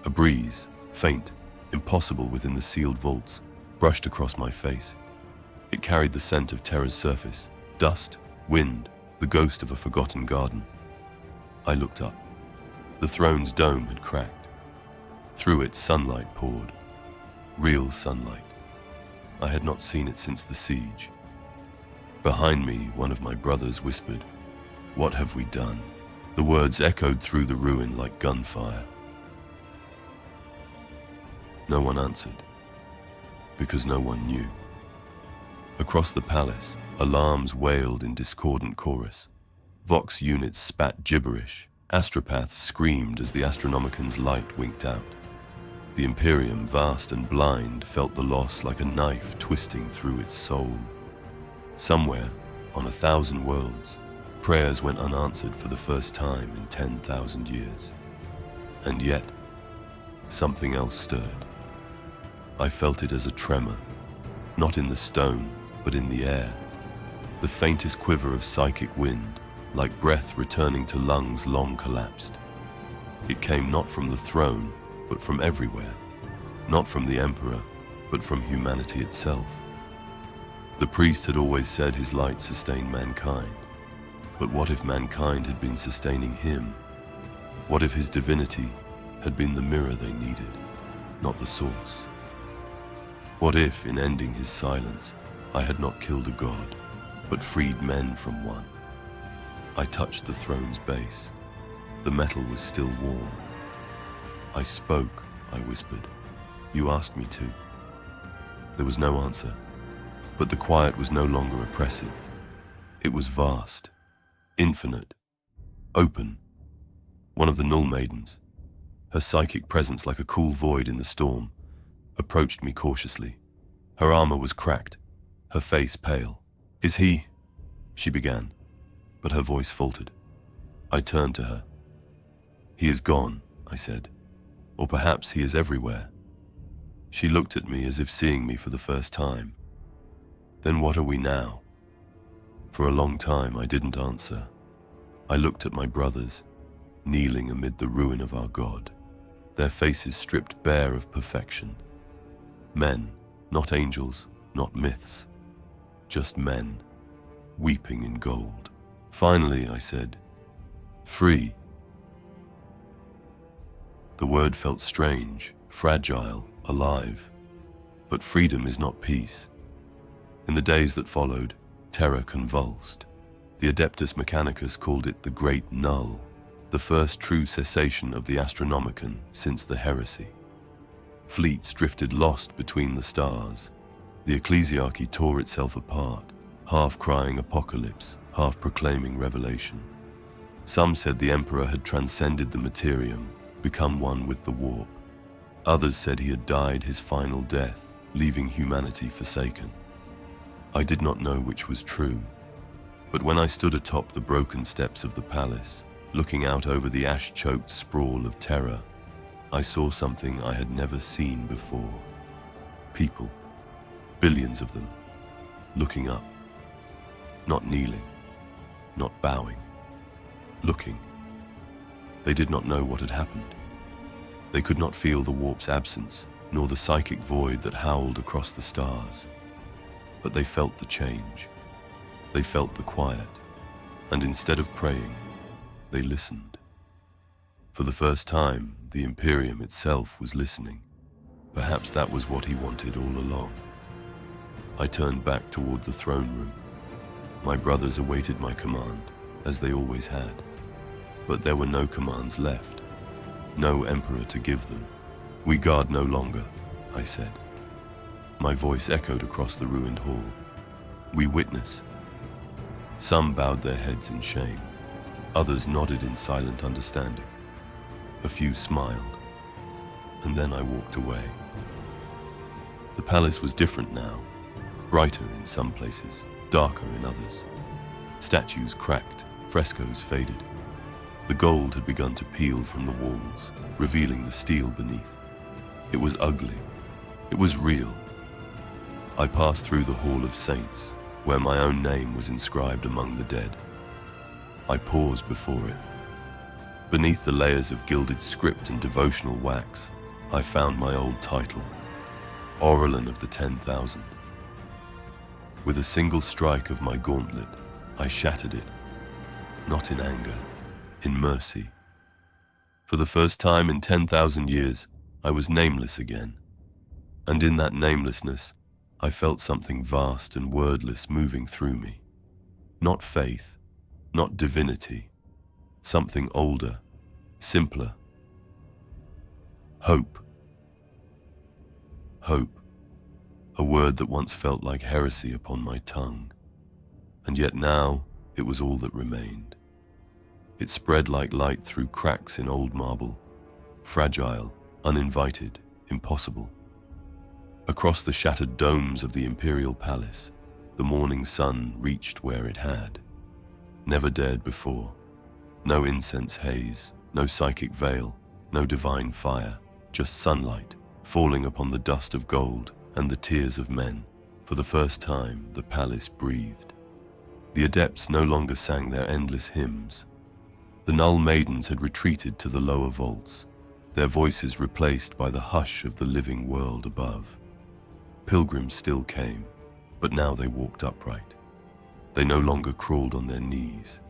A breeze, faint, impossible within the sealed vaults, brushed across my face. It carried the scent of Terra's surface, dust, wind, the ghost of a forgotten garden. I looked up. The throne's dome had cracked. Through it, sunlight poured. Real sunlight. I had not seen it since the siege. Behind me, one of my brothers whispered, "What have we done?" The words echoed through the ruin like gunfire. No one answered, because no one knew. Across the palace, alarms wailed in discordant chorus. Vox units spat gibberish. Astropaths screamed as the Astronomicon's light winked out. The Imperium, vast and blind, felt the loss like a knife twisting through its soul. Somewhere, on 1,000 worlds, prayers went unanswered for the first time in 10,000 years. And yet, something else stirred. I felt it as a tremor, not in the stone, but in the air. The faintest quiver of psychic wind, like breath returning to lungs long collapsed. It came not from the throne, but from everywhere. Not from the Emperor, but from humanity itself. The priest had always said his light sustained mankind. But what if mankind had been sustaining him? What if his divinity had been the mirror they needed, not the source? What if, in ending his silence, I had not killed a god, but freed men from one? I touched the throne's base. The metal was still warm. I spoke, I whispered. You asked me to. There was no answer, but the quiet was no longer oppressive. It was vast, infinite, open. One of the Null Maidens, her psychic presence like a cool void in the storm, approached me cautiously. Her armor was cracked, her face pale. "Is he?" she began, but her voice faltered. I turned to her. "He is gone," I said. "Or perhaps he is everywhere." She looked at me as if seeing me for the first time. "Then what are we now?" For a long time I didn't answer. I looked at my brothers, kneeling amid the ruin of our god, their faces stripped bare of perfection. Men, not angels, not myths, just men, weeping in gold. Finally, I said, "Free." The word felt strange, fragile, alive. But freedom is not peace. In the days that followed, terror convulsed. The Adeptus Mechanicus called it the Great Null, the first true cessation of the Astronomicon since the heresy. Fleets drifted lost between the stars. The ecclesiarchy tore itself apart, half crying apocalypse, half proclaiming revelation. Some said the Emperor had transcended the materium, become one with the warp. Others said he had died his final death, leaving humanity forsaken. I did not know which was true, but when I stood atop the broken steps of the palace, looking out over the ash-choked sprawl of terror, I saw something I had never seen before. People, billions of them, looking up, not kneeling, not bowing, looking. They did not know what had happened. They could not feel the warp's absence, nor the psychic void that howled across the stars. But they felt the change. They felt the quiet, and instead of praying, they listened. For the first time, the Imperium itself was listening. Perhaps that was what he wanted all along. I turned back toward the throne room. My brothers awaited my command, as they always had. But there were no commands left. No emperor to give them. "We guard no longer," I said. My voice echoed across the ruined hall. "We witness." Some bowed their heads in shame. Others nodded in silent understanding. A few smiled. And then I walked away. The palace was different now. Brighter in some places, darker in others. Statues cracked, frescoes faded. The gold had begun to peel from the walls, revealing the steel beneath. It was ugly. It was real. I passed through the Hall of Saints, where my own name was inscribed among the dead. I paused before it. Beneath the layers of gilded script and devotional wax, I found my old title, Orelin of the 10,000. With a single strike of my gauntlet, I shattered it, not in anger, in mercy. For the first time in 10,000 years, I was nameless again. And in that namelessness, I felt something vast and wordless moving through me. Not faith, not divinity, something older, simpler. Hope. Hope, a word that once felt like heresy upon my tongue. And yet now, it was all that remained. It spread like light through cracks in old marble, fragile, uninvited, impossible. Across the shattered domes of the imperial palace, the morning sun reached where it had. Never dared before. No incense haze, no psychic veil, no divine fire, just sunlight falling upon the dust of gold and the tears of men. For the first time, the palace breathed. The adepts no longer sang their endless hymns. The null maidens had retreated to the lower vaults, their voices replaced by the hush of the living world above. Pilgrims still came, but now they walked upright. They no longer crawled on their knees.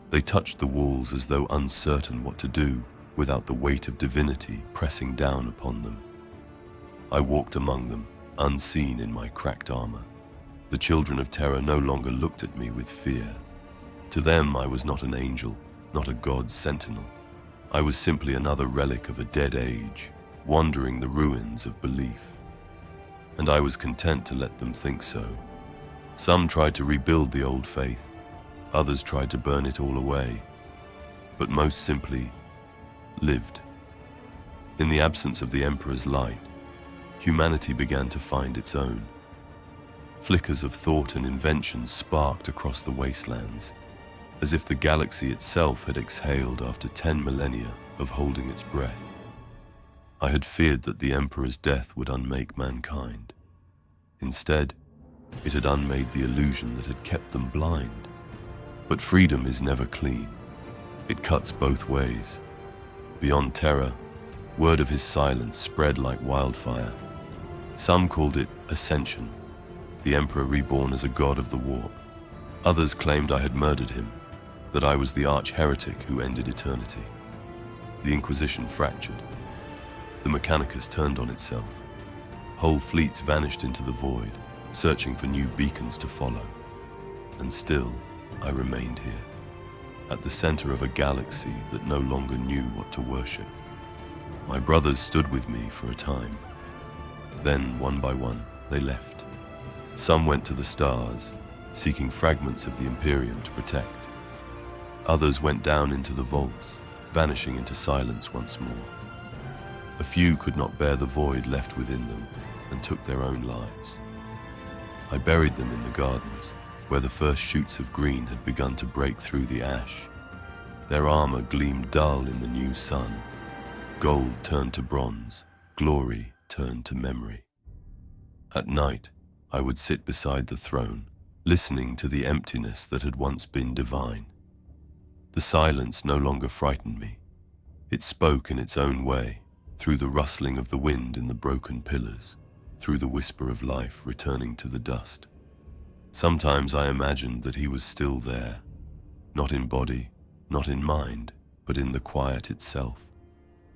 They touched the walls as though uncertain what to do without the weight of divinity pressing down upon them. I walked among them, unseen in my cracked armor. The children of terror no longer looked at me with fear. To them, I was not an angel, not a god's sentinel. I was simply another relic of a dead age, wandering the ruins of belief. And I was content to let them think so. Some tried to rebuild the old faith. Others tried to burn it all away. But most simply, lived. In the absence of the Emperor's light, humanity began to find its own. Flickers of thought and invention sparked across the wastelands, as if the galaxy itself had exhaled after 10 millennia of holding its breath. I had feared that the Emperor's death would unmake mankind. Instead, it had unmade the illusion that had kept them blind. But freedom is never clean. It cuts both ways. Beyond terror, word of his silence spread like wildfire. Some called it ascension, the Emperor reborn as a god of the warp. Others claimed I had murdered him, that I was the arch-heretic who ended eternity. The Inquisition fractured. The Mechanicus turned on itself. Whole fleets vanished into the void, searching for new beacons to follow. And still, I remained here, at the center of a galaxy that no longer knew what to worship. My brothers stood with me for a time. Then, one by one, they left. Some went to the stars, seeking fragments of the Imperium to protect. Others went down into the vaults, vanishing into silence once more. A few could not bear the void left within them and took their own lives. I buried them in the gardens, where the first shoots of green had begun to break through the ash. Their armor gleamed dull in the new sun. Gold turned to bronze, glory turned to memory. At night, I would sit beside the throne, listening to the emptiness that had once been divine. The silence no longer frightened me. It spoke in its own way, through the rustling of the wind in the broken pillars, through the whisper of life returning to the dust. Sometimes I imagined that he was still there, not in body, not in mind, but in the quiet itself.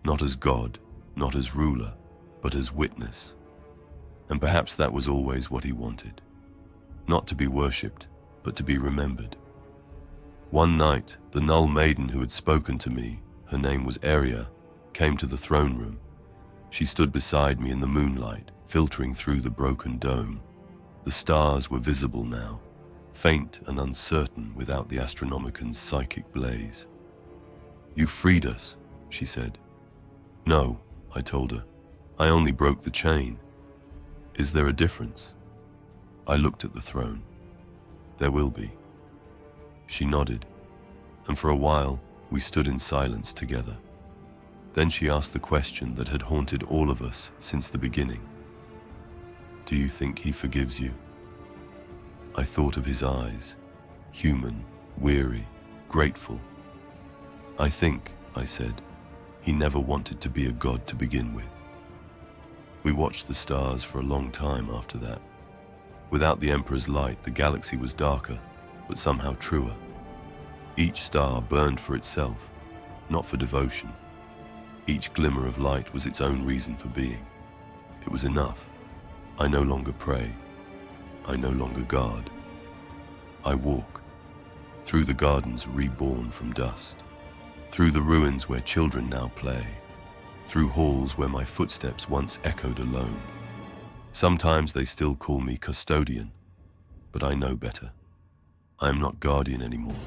Not as God, not as ruler, but as witness. And perhaps that was always what he wanted. Not to be worshipped, but to be remembered. One night, the Null Maiden who had spoken to me, her name was Aria, came to the throne room. She stood beside me in the moonlight, filtering through the broken dome. The stars were visible now, faint and uncertain without the Astronomican's psychic blaze. "You freed us," she said. "No," I told her. "I only broke the chain." "Is there a difference?" I looked at the throne. "There will be." She nodded, and for a while we stood in silence together. Then she asked the question that had haunted all of us since the beginning. "Do you think he forgives you?" I thought of his eyes, human, weary, grateful. "I think," I said, "he never wanted to be a god to begin with." We watched the stars for a long time after that. Without the Emperor's light, the galaxy was darker, but somehow truer. Each star burned for itself, not for devotion. Each glimmer of light was its own reason for being. It was enough. I no longer pray. I no longer guard. I walk through the gardens reborn from dust, through the ruins where children now play, through halls where my footsteps once echoed alone. Sometimes they still call me Custodian, but I know better. I am not guardian anymore.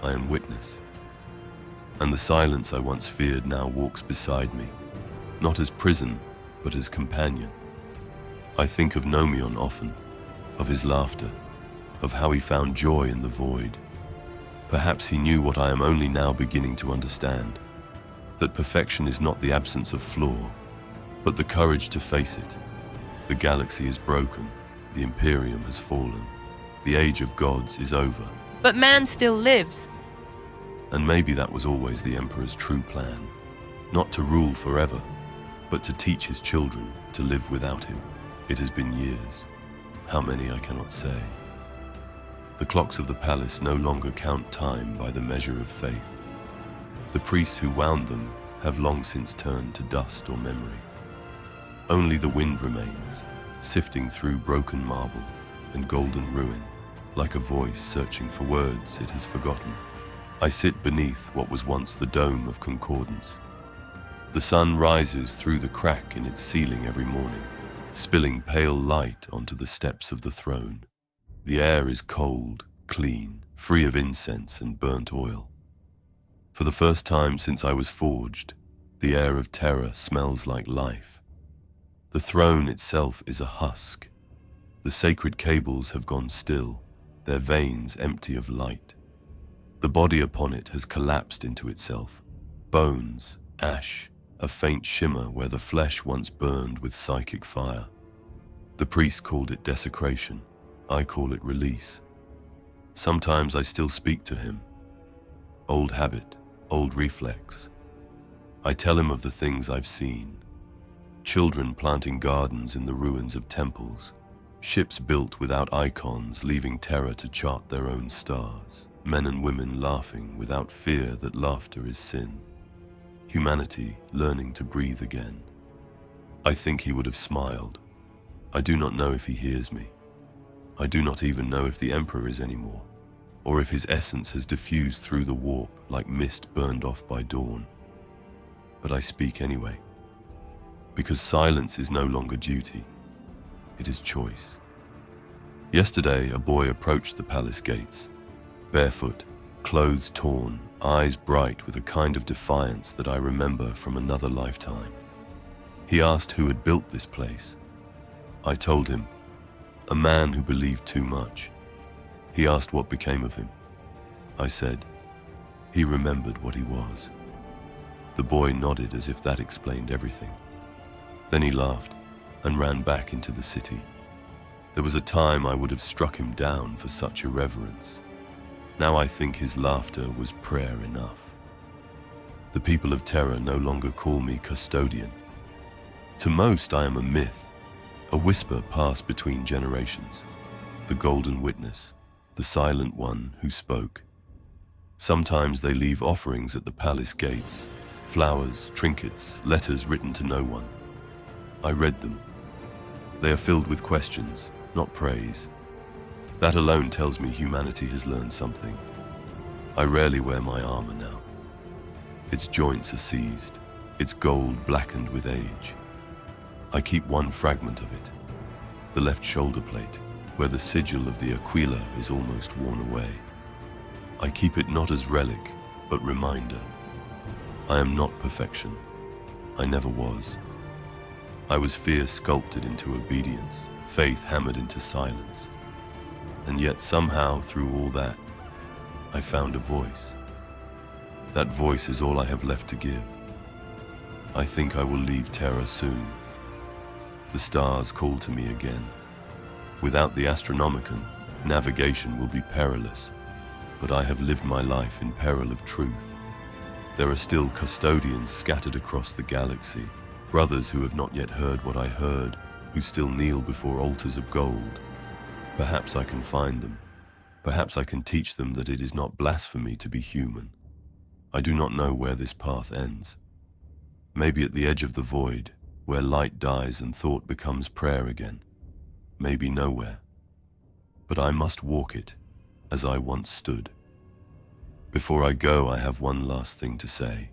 I am witness. And the silence I once feared now walks beside me, not as prison, but as companion. I think of Nomion often, of his laughter, of how he found joy in the void. Perhaps he knew what I am only now beginning to understand, that perfection is not the absence of flaw, but the courage to face it. The galaxy is broken, the Imperium has fallen, the age of gods is over. But man still lives. And maybe that was always the Emperor's true plan, not to rule forever, but to teach his children to live without him. It has been years. How many I cannot say. The clocks of the palace no longer count time by the measure of faith. The priests who wound them have long since turned to dust or memory. Only the wind remains, sifting through broken marble and golden ruin, like a voice searching for words it has forgotten. I sit beneath what was once the dome of concordance. The sun rises through the crack in its ceiling every morning, spilling pale light onto the steps of the throne. The air is cold, clean, free of incense and burnt oil. For the first time since I was forged, the air of terror smells like life. The throne itself is a husk. The sacred cables have gone still, their veins empty of light. The body upon it has collapsed into itself. Bones, ash, a faint shimmer where the flesh once burned with psychic fire. The priest called it desecration. I call it release. Sometimes I still speak to him. Old habit, old reflex. I tell him of the things I've seen. Children planting gardens in the ruins of temples. Ships built without icons, leaving terror to chart their own stars. Men and women laughing without fear that laughter is sin. Humanity learning to breathe again. I think he would have smiled. I do not know if he hears me. I do not even know if the Emperor is anymore, or if his essence has diffused through the warp like mist burned off by dawn. But I speak anyway, because silence is no longer duty. It is choice. Yesterday, a boy approached the palace gates, barefoot, clothes torn, eyes bright with a kind of defiance that I remember from another lifetime. He asked who had built this place. I told him, a man who believed too much. He asked what became of him. I said, he remembered what he was. The boy nodded as if that explained everything. Then he laughed and ran back into the city. There was a time I would have struck him down for such irreverence. Now I think his laughter was prayer enough. The people of Terra no longer call me Custodian. To most I am a myth, a whisper passed between generations. the golden witness, the silent one who spoke. Sometimes they leave offerings at the palace gates, flowers, trinkets, letters written to no one. I read them. They are filled with questions, not praise. That alone tells me humanity has learned something. I rarely wear my armor now. Its joints are seized, its gold blackened with age. I keep one fragment of it, the left shoulder plate, where the sigil of the Aquila is almost worn away. I keep it not as relic, but reminder. I am not perfection. I never was. I was fear sculpted into obedience, faith hammered into silence. And yet somehow, through all that, I found a voice. That voice is all I have left to give. I think I will leave Terra soon. The stars call to me again. Without the Astronomicon, navigation will be perilous, but I have lived my life in peril of truth. There are still custodians scattered across the galaxy, brothers who have not yet heard what I heard, who still kneel before altars of gold. Perhaps I can find them. Perhaps I can teach them that it is not blasphemy to be human. I do not know where this path ends. Maybe at the edge of the void, where light dies and thought becomes prayer again. Maybe nowhere. But I must walk it, as I once stood. Before I go, I have one last thing to say.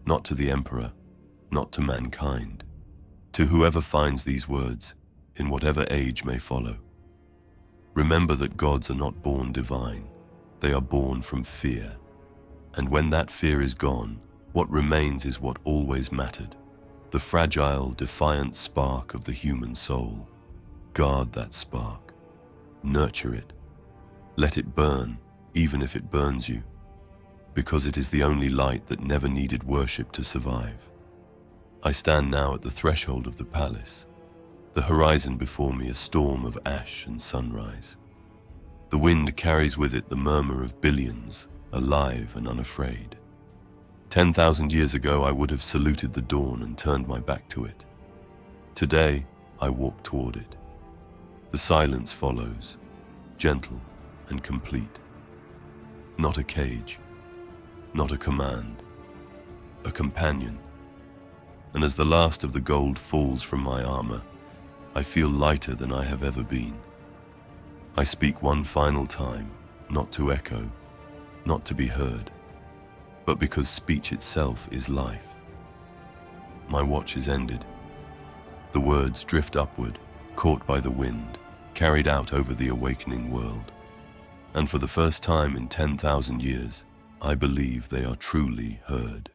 Not to the Emperor, not to mankind. To whoever finds these words, in whatever age may follow. Remember that gods are not born divine. They are born from fear. And when that fear is gone, what remains is what always mattered. The fragile, defiant spark of the human soul. Guard that spark. Nurture it. Let it burn, even if it burns you. Because it is the only light that never needed worship to survive. I stand now at the threshold of the palace. The horizon before me a storm of ash and sunrise. The wind carries with it the murmur of billions, alive and unafraid. 10,000 years ago I would have saluted the dawn and turned my back to it. Today I walk toward it. The silence follows, gentle and complete. Not a cage, not a command, a companion. And as the last of the gold falls from my armor, I feel lighter than I have ever been. I speak one final time, not to echo, not to be heard, but because speech itself is life. My watch is ended. The words drift upward, caught by the wind, carried out over the awakening world. And for the first time in 10,000 years, I believe they are truly heard.